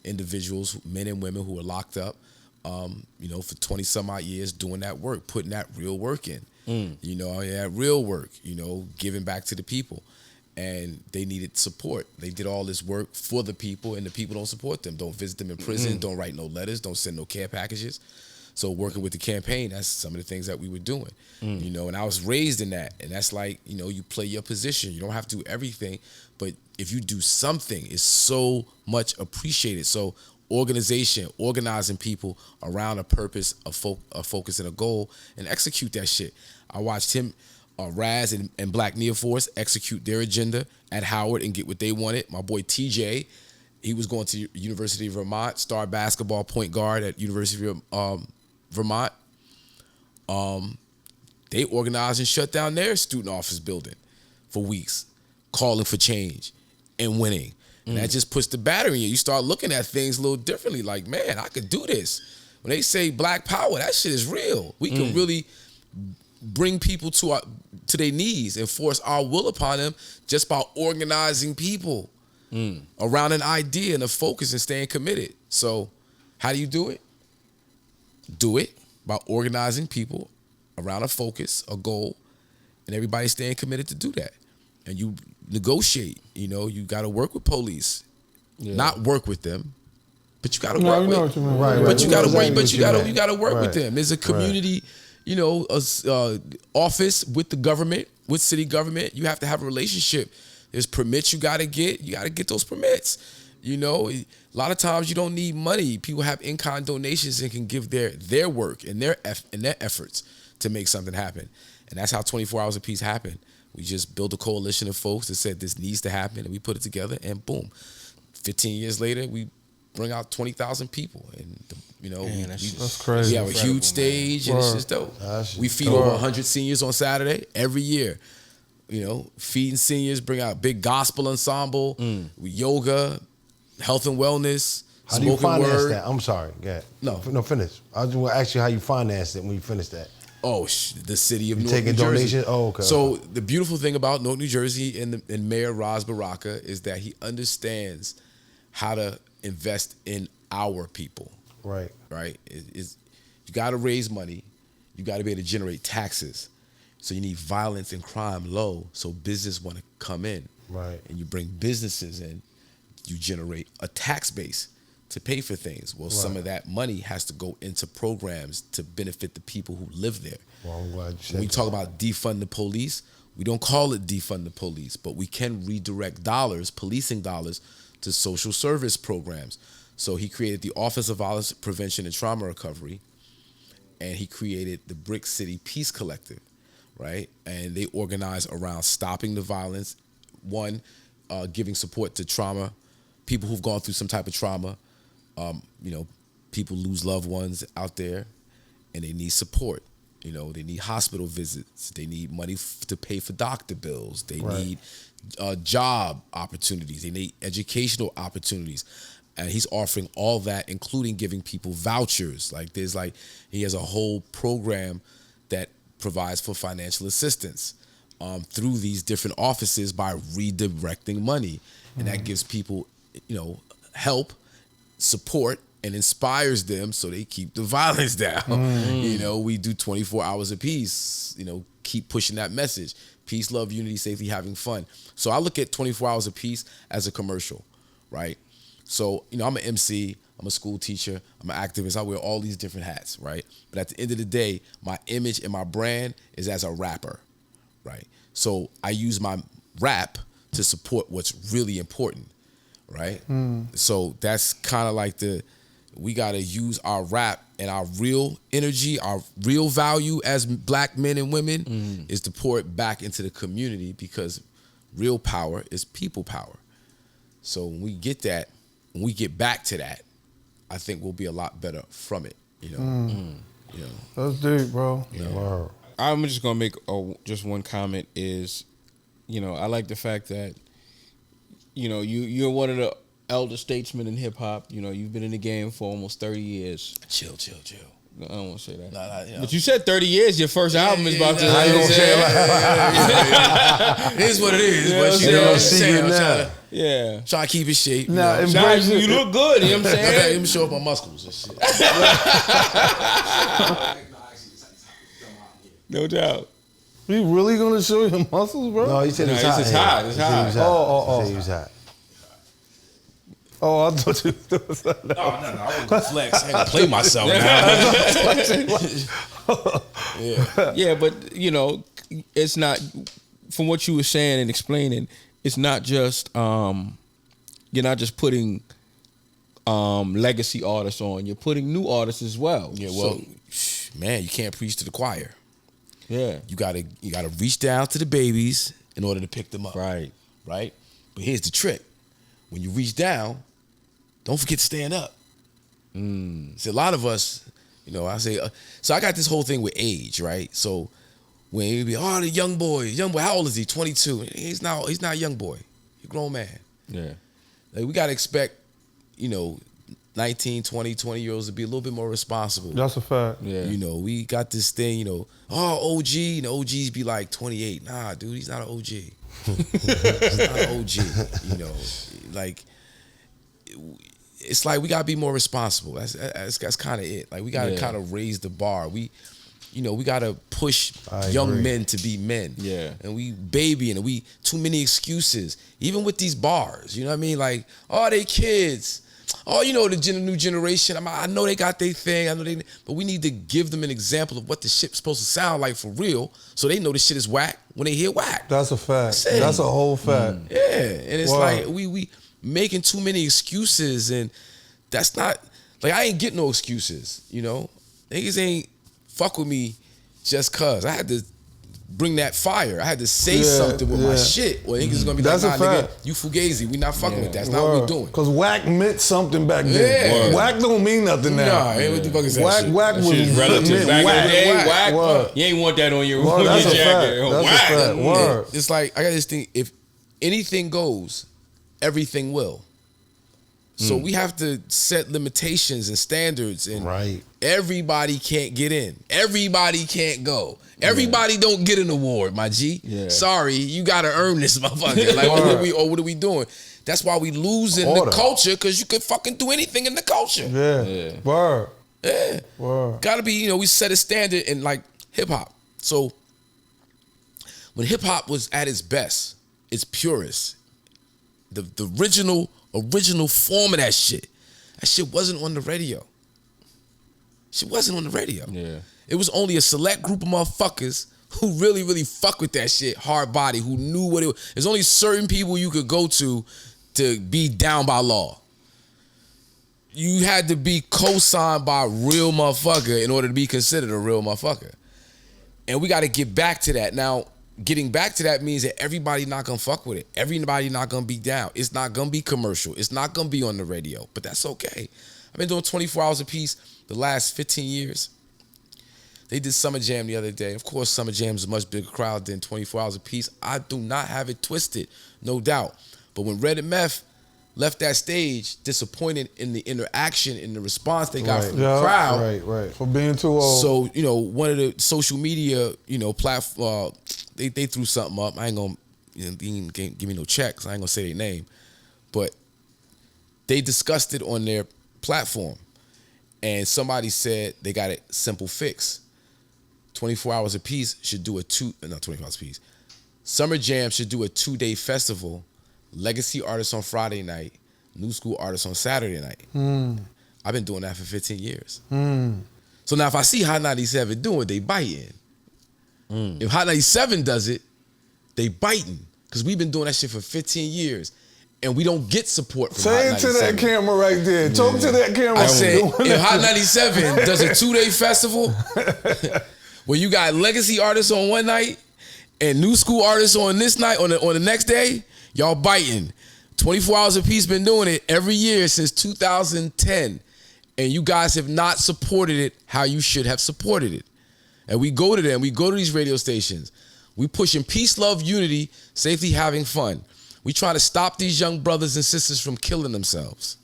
individuals, men and women who were locked up, you know, for 20 some odd years doing that work, putting that real work in, you know, that real work, you know, giving back to the people. And they needed support. They did all this work for the people, and the people don't support them. Don't visit them in prison, don't write no letters, don't send no care packages. So working with the campaign, that's some of the things that we were doing, you know, and I was raised in that. And that's like, you know, you play your position. You don't have to do everything, but if you do something, it's so much appreciated. So organization, organizing people around a purpose, a focus and a goal, and execute that shit. I watched him, Raz and Black Neoforce execute their agenda at Howard and get what they wanted. My boy TJ, he was going to University of Vermont, star basketball point guard at University of Vermont. They organized and shut down their student office building for weeks, calling for change and winning. And that just puts the battery in you. You start looking at things a little differently, like, man, I could do this. When they say Black power, that shit is real. We can really bring people to their knees and force our will upon them just by organizing people around an idea and a focus and staying committed. So how do you do it? Do it by organizing people around a focus, a goal, and everybody staying committed to do that. And you negotiate, you know, you got to work with police, not work with them, but you got to work with them. But you got to work, but you got to work with them. There's a community, you know, office with the government, with city government. You have to have a relationship. There's permits you got to get. You got to get those permits. You know, a lot of times you don't need money. People have in-kind donations and can give their work and their efforts to make something happen. And that's how 24 Hours of Peace happened. We just built a coalition of folks that said this needs to happen, and we put it together, and boom. 15 years later, we bring out 20,000 people. And, you know, that's crazy. We have a huge stage, and it's just dope. We feed over 100 seniors on Saturday every year. You know, feeding seniors, bring out a big gospel ensemble, yoga, health and wellness. How do you finance that? I'm sorry. Yeah. No, finish. I just want to ask you how you financed it when you finished that. Oh, the city of Newark, taking New Jersey. donations? Oh, okay. So the beautiful thing about Newark, New Jersey and Mayor Ras Baraka is that he understands how to invest in our people. Right. Right? You got to raise money. You got to be able to generate taxes. So you need violence and crime low so business want to come in. Right. And you bring businesses in. You generate a tax base to pay for things. Well, some of that money has to go into programs to benefit the people who live there. Well, I'm glad you said when we that. talk about defund the police, we don't call it defund the police, but we can redirect dollars, policing dollars, to social service programs. So he created the Office of Violence Prevention and Trauma Recovery, and he created the Brick City Peace Collective, right? And they organize around stopping the violence, one, giving support to trauma, people who've gone through some type of trauma. People lose loved ones out there, and they need support. They need hospital visits. They need money to pay for doctor bills. They need job opportunities. They need educational opportunities. And he's offering all that, including giving people vouchers. He has a whole program that provides for financial assistance through these different offices by redirecting money. And that gives people, help, support, and inspires them so they keep the violence down. We do 24 hours of peace, keep pushing that message. Peace, love, unity, safety, having fun. So I look at 24 hours of peace as a commercial, right? So, I'm an MC, I'm a school teacher, I'm an activist, I wear all these different hats, right? But at the end of the day, my image and my brand is as a rapper, right? So I use my rap to support what's really important, right? So that's kind of like we gotta use our rap and our real energy, our real value as black men and women is to pour it back into the community, because real power is people power. So when we get that, when we get back to that, I think we'll be a lot better from it. That's deep, bro. Wow. I'm just gonna make just one comment. Is I like the fact that you're one of the elder statesmen in hip hop. You've been in the game for almost 30 years. Chill. I don't want to say that. Nah, But you said 30 years. Your first album is about to. I ain't gonna say it is what it is. You know But what I'm saying? Try to keep it shape. Nah, you look good. You know what I'm saying? Let me show up my muscles and shit. No doubt. You really gonna show your muscles, bro? No, he said it's hot. It's hot. It's hot. Oh. He said he was hot. Oh, I thought you was No, I want to flex. I ain't gonna play myself now. Yeah, but it's not. From what you were saying and explaining, it's not just you're not just putting legacy artists on. You're putting new artists as well. Yeah, well, man, you can't preach to the choir. Yeah, you gotta reach down to the babies in order to pick them up. Right. But here's the trick: when you reach down, don't forget to stand up. See, a lot of us, I say. So I got this whole thing with age, right? So when you be, the young boy, how old is he? 22. He's not a young boy. He's a grown man. Yeah. We gotta expect, 19, 20-year-olds to be a little bit more responsible. That's a fact. Yeah. We got this thing, OG, and OGs be like 28. Nah, dude, he's not an OG. He's not an OG, it's like we gotta be more responsible. That's kind of it. Like we gotta kind of raise the bar. We gotta push young men to be men. Yeah. And we babying, and we too many excuses. Even with these bars, you know what I mean? Like, they kids. The new generation. I know they got their thing. But we need to give them an example of what the shit's supposed to sound like for real, so they know the shit is whack when they hear whack. That's a fact. That's a whole fact. Yeah, and it's like we making too many excuses, and that's not like I ain't get no excuses. Niggas ain't fuck with me just cause I had to bring that fire. I had to say something with my shit. Or niggas gonna be that's like, nah, nigga, you fugazi. We not fucking with that. That's not what we doing. Cause whack meant something back then. Whack don't mean nothing now. Nah, ain't what the fuck is that shit. Whack was relative. meant Whack. You ain't want that on your That's a jacket. fact. That's a fact. Word. It's like I got this thing. If anything goes, everything will. So we have to set limitations and standards, and everybody can't get in. Everybody can't go. Everybody don't get an award, my G. Yeah. Sorry, you gotta earn this motherfucker. Like, what are we doing? That's why we losing the culture, because you could fucking do anything in the culture. Yeah. Word. Yeah. Word. Gotta be, we set a standard in like hip hop. So when hip hop was at its best, its purest, the original form of that shit wasn't on the radio. Shit wasn't on the radio. Yeah. It was only a select group of motherfuckers who really, really fuck with that shit, hard body, who knew what it was. There's only certain people you could go to to be down by law. You had to be co-signed by a real motherfucker in order to be considered a real motherfucker. And we got to get back to that. Now, getting back to that means that everybody not going to fuck with it. Everybody not going to be down. It's not going to be commercial. It's not going to be on the radio. But that's okay. I've been doing 24 hours a piece the last 15 years. They did Summer Jam the other day. Of course, Summer Jam is a much bigger crowd than 24 hours a piece. I do not have it twisted, no doubt. But when Red and Meth left that stage, disappointed in the interaction, in the response they got from the crowd. Right. For being too old. So, you know, one of the social media, you know, platform, they threw something up. I ain't gonna, they didn't give me no checks. I ain't gonna say their name. But they discussed it on their platform. And somebody said they got a simple fix. 24 hours a piece should do not 24 hours a piece. Summer Jam should do a 2-day festival. Legacy artists on Friday night, new school artists on Saturday night. I've been doing that for 15 years. So now if I see Hot 97 doing it, they biting. If Hot 97 does it, they biting. Because we've been doing that shit for 15 years. And we don't get support from Hot 97. Say it to that camera right there. Talk to that camera. I said, if Hot 97 does a 2-day festival where you got legacy artists on one night and new school artists on this night, on the next day, y'all biting. 24 hours a piece been doing it every year since 2010. And you guys have not supported it how you should have supported it. And we go to them, we go to these radio stations. We pushing peace, love, unity, safely having fun. We trying to stop these young brothers and sisters from killing themselves.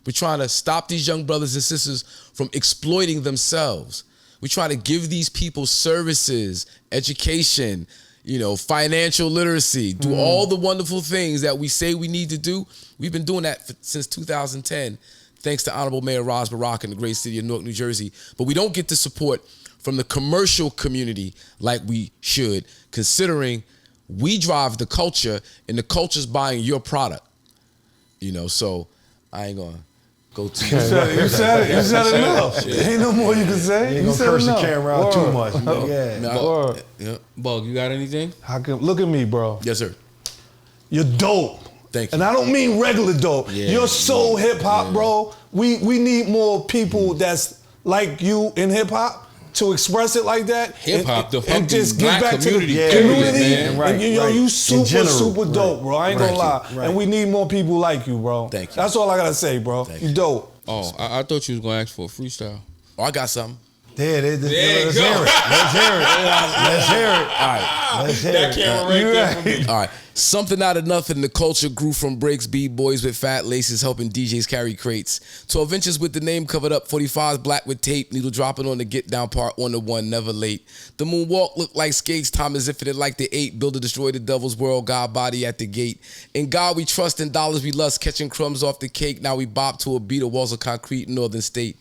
We're trying to stop these young brothers and sisters from exploiting themselves. We try to give these people services, education, you know, financial literacy, do all the wonderful things that we say we need to do. We've been doing that since 2010, thanks to Honorable Mayor Ras Barak in the great city of Newark, New Jersey. But we don't get the support from the commercial community like we should, considering we drive the culture and the culture's buying your product. You know, so I ain't gonna go too You said it enough. Ain't no more you can say. You ain't gonna curse the camera out too much. Yeah. Bug, you got anything? Look at me, bro. Yes, sir. You're dope. Thank you. And I don't mean regular dope. You're so hip-hop, bro. We need more people that's like you in hip-hop to express it like that. Hip-hop, the fucking and just black give back community, to the period, community. man. And you super dope, bro. I ain't gonna lie. Right. And we need more people like you, bro. Thank you. That's all I gotta say, bro. You dope. Oh, I thought you was gonna ask for a freestyle. Oh, I got something. There it is. There you Let's go. hear it. Let's hear it. Let's hear it. All right. Let's hear That it. camera right there for me. All right. Something out of nothing, the culture grew from breaks, B-boys with fat laces helping DJs carry crates. 12 inches with the name covered up, 45s black with tape, needle dropping on the get down part, 1 to 1, never late. The moonwalk looked like skates, time as if it had like the 8, build to destroy the devil's world, God body at the gate. In God we trust, in dollars we lust, catching crumbs off the cake, now we bop to a beat of walls of concrete, northern state.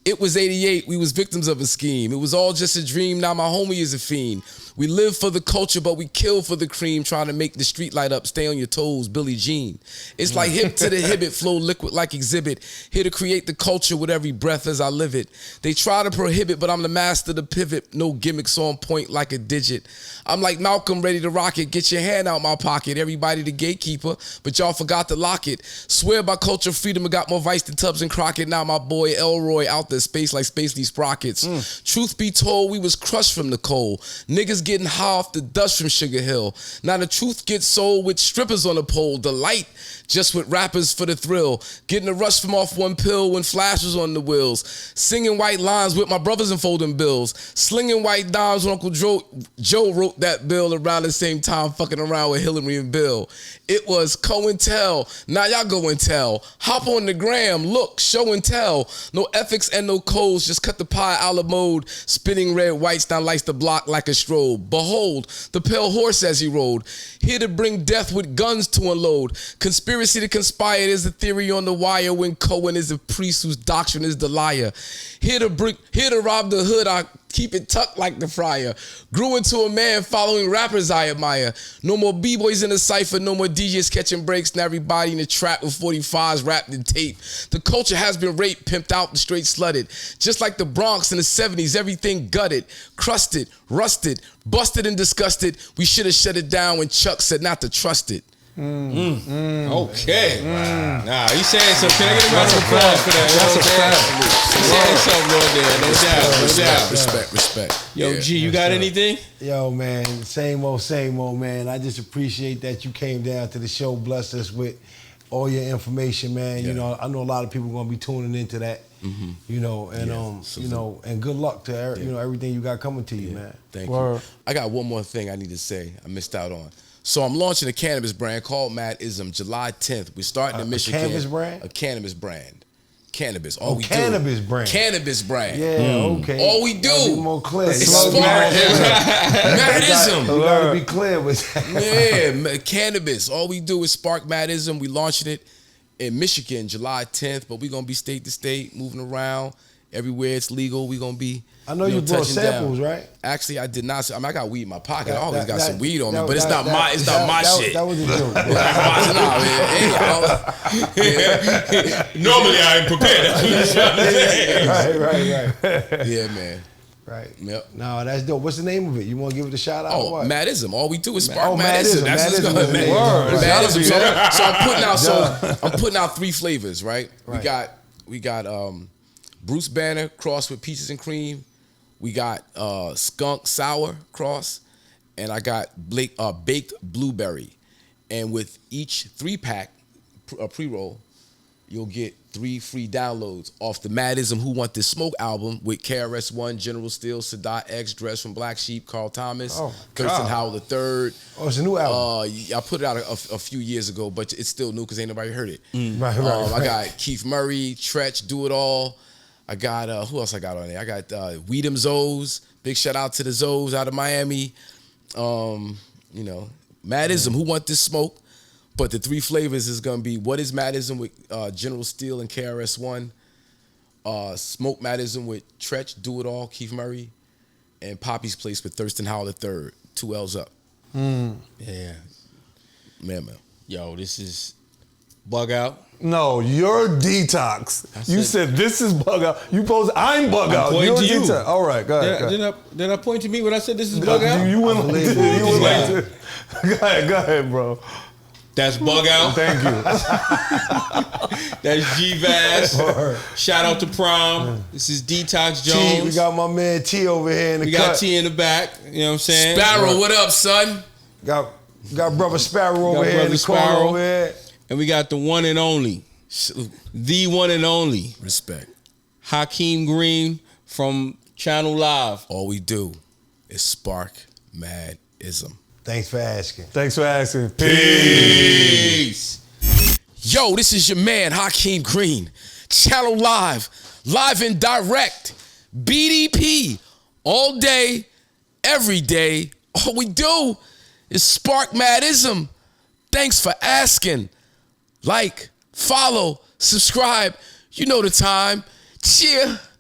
It was 88, we was victims of a scheme. It was all just a dream, now my homie is a fiend. We live for the culture, but we kill for the cream, trying to make the street light up, stay on your toes, Billie Jean. It's like hip to the hibbit, flow liquid like exhibit. Here to create the culture with every breath as I live it. They try to prohibit, but I'm the master of the pivot. No gimmicks on point like a digit. I'm like Malcolm, ready to rock it. Get your hand out my pocket. Everybody the gatekeeper, but y'all forgot to lock it. Swear by culture freedom, I got more vice than Tubbs and Crockett. Now my boy Elroy out there, space like Space These Sprockets. Truth be told, we was crushed from the cold. Niggas getting high off the dust from Sugar Hill. Now the truth gets sold with strippers on the pole. The light just with rappers for the thrill. Getting a rush from off one pill when Flash was on the wheels. Singing white lines with my brothers and folding bills. Slinging white dimes when Uncle Joe wrote that bill around the same time fucking around with Hillary and Bill. It was COINTEL. Now y'all go and tell. Hop on the gram. Look, show and tell. No ethics and no codes. Just cut the pie a la mode. Spinning red whites down lights the block like a strobe. Behold, the pale horse as he rode. Here to bring death with guns to unload. Conspiracy to conspire is a theory on the wire when Cohen is a priest whose doctrine is the liar. Here to rob the hood, I keep it tucked like the friar. Grew into a man following rappers I admire. No more B-boys in the cypher, no more DJs catching breaks, and everybody in the trap with 45s wrapped in tape. The culture has been raped, pimped out, and straight slutted. Just like the Bronx in the 70s, everything gutted, crusted, rusted, busted and disgusted. We should have shut it down when Chuck said not to trust it. Okay. Nah, he's saying something. Can I get a round of applause for that? That's a fact. He's saying something on there. No doubt. Respect. Yo, G, you got anything? Yo, man, same old, man. I just appreciate that you came down to the show, blessed us with all your information, man. Yeah. You know, I know a lot of people gonna be tuning into that. You know, and you know, and good luck to everything you got coming to you, man. Thank you. I got one more thing I need to say. I missed out on. So I'm launching a cannabis brand called Madism July 10th. We're starting in Michigan. A cannabis brand? A cannabis brand. Cannabis. Cannabis brand. Cannabis brand. Yeah, okay. All we do be more clear. is spark. Madism. You gotta be clear with that. Yeah, cannabis. All we do is spark Madism. We launching it in Michigan July 10th, but we're gonna be state to state, moving around. Everywhere it's legal, we're gonna be. I know you brought touching samples, down. Right? Actually, I did not. I mean, I got weed in my pocket. I always got some weed on me, but it's not my shit. That was a joke. Normally, I ain't prepared. That's what you're trying to say. Right. Yeah, man. Right. Yep. No, that's dope. What's the name of it? You want to give it a shout out? Oh, what? Madism. All we do is spark Madism. That's what's Madism going is the word. Madism. So I'm putting out. I'm putting out 3 flavors. Right. We got Bruce Banner crossed with peaches and cream. We got skunk sour cross, and I got baked blueberry. And with each 3-pack pre-roll, you'll get 3 free downloads off the Madism Who Want This Smoke album with KRS One, General Steele, Sadat X, Dress from Black Sheep, Carl Thomas, Thurston Howell III. Oh, it's a new album. I put it out a few years ago, but it's still new because ain't nobody heard it. Right. I got Keith Murray, Tretch, Do It All. I got, who else I got on there? I got Weedham Zoes. Big shout out to the Zoes out of Miami. Madism, Who Want This Smoke? But the 3 flavors is going to be What Is Madism with General Steele and KRS One, Smoke Madism with Tretch, Do It All, Keith Murray, and Poppy's Place with Thurston Howell III. 2 L's up. Yeah. Man. Yo, this is Bug Out. No, you're Detox. You said this is Bug Out. I'm Bug Out. You're to you. Detox. All right, go ahead. Did I point to me when I said this is Bug Out? You went like this. Go ahead, bro. That's Bug Out. Thank you. That's G-Vaz. Shout out to Prom. This is Detox Jones. T, we got my man T over here in the cut. We got T in the back. You know what I'm saying? Sparrow, what up, son? Got brother Sparrow over here in the corner over here. And we got the one and only. The one and only. Respect. Hakim Green from Channel Live. All we do is spark Madism. Thanks for asking. Peace. Yo, this is your man, Hakim Green. Channel Live and direct. BDP, all day, every day. All we do is spark Madism. Thanks for asking. Like, follow, subscribe. You know the time. Cheer.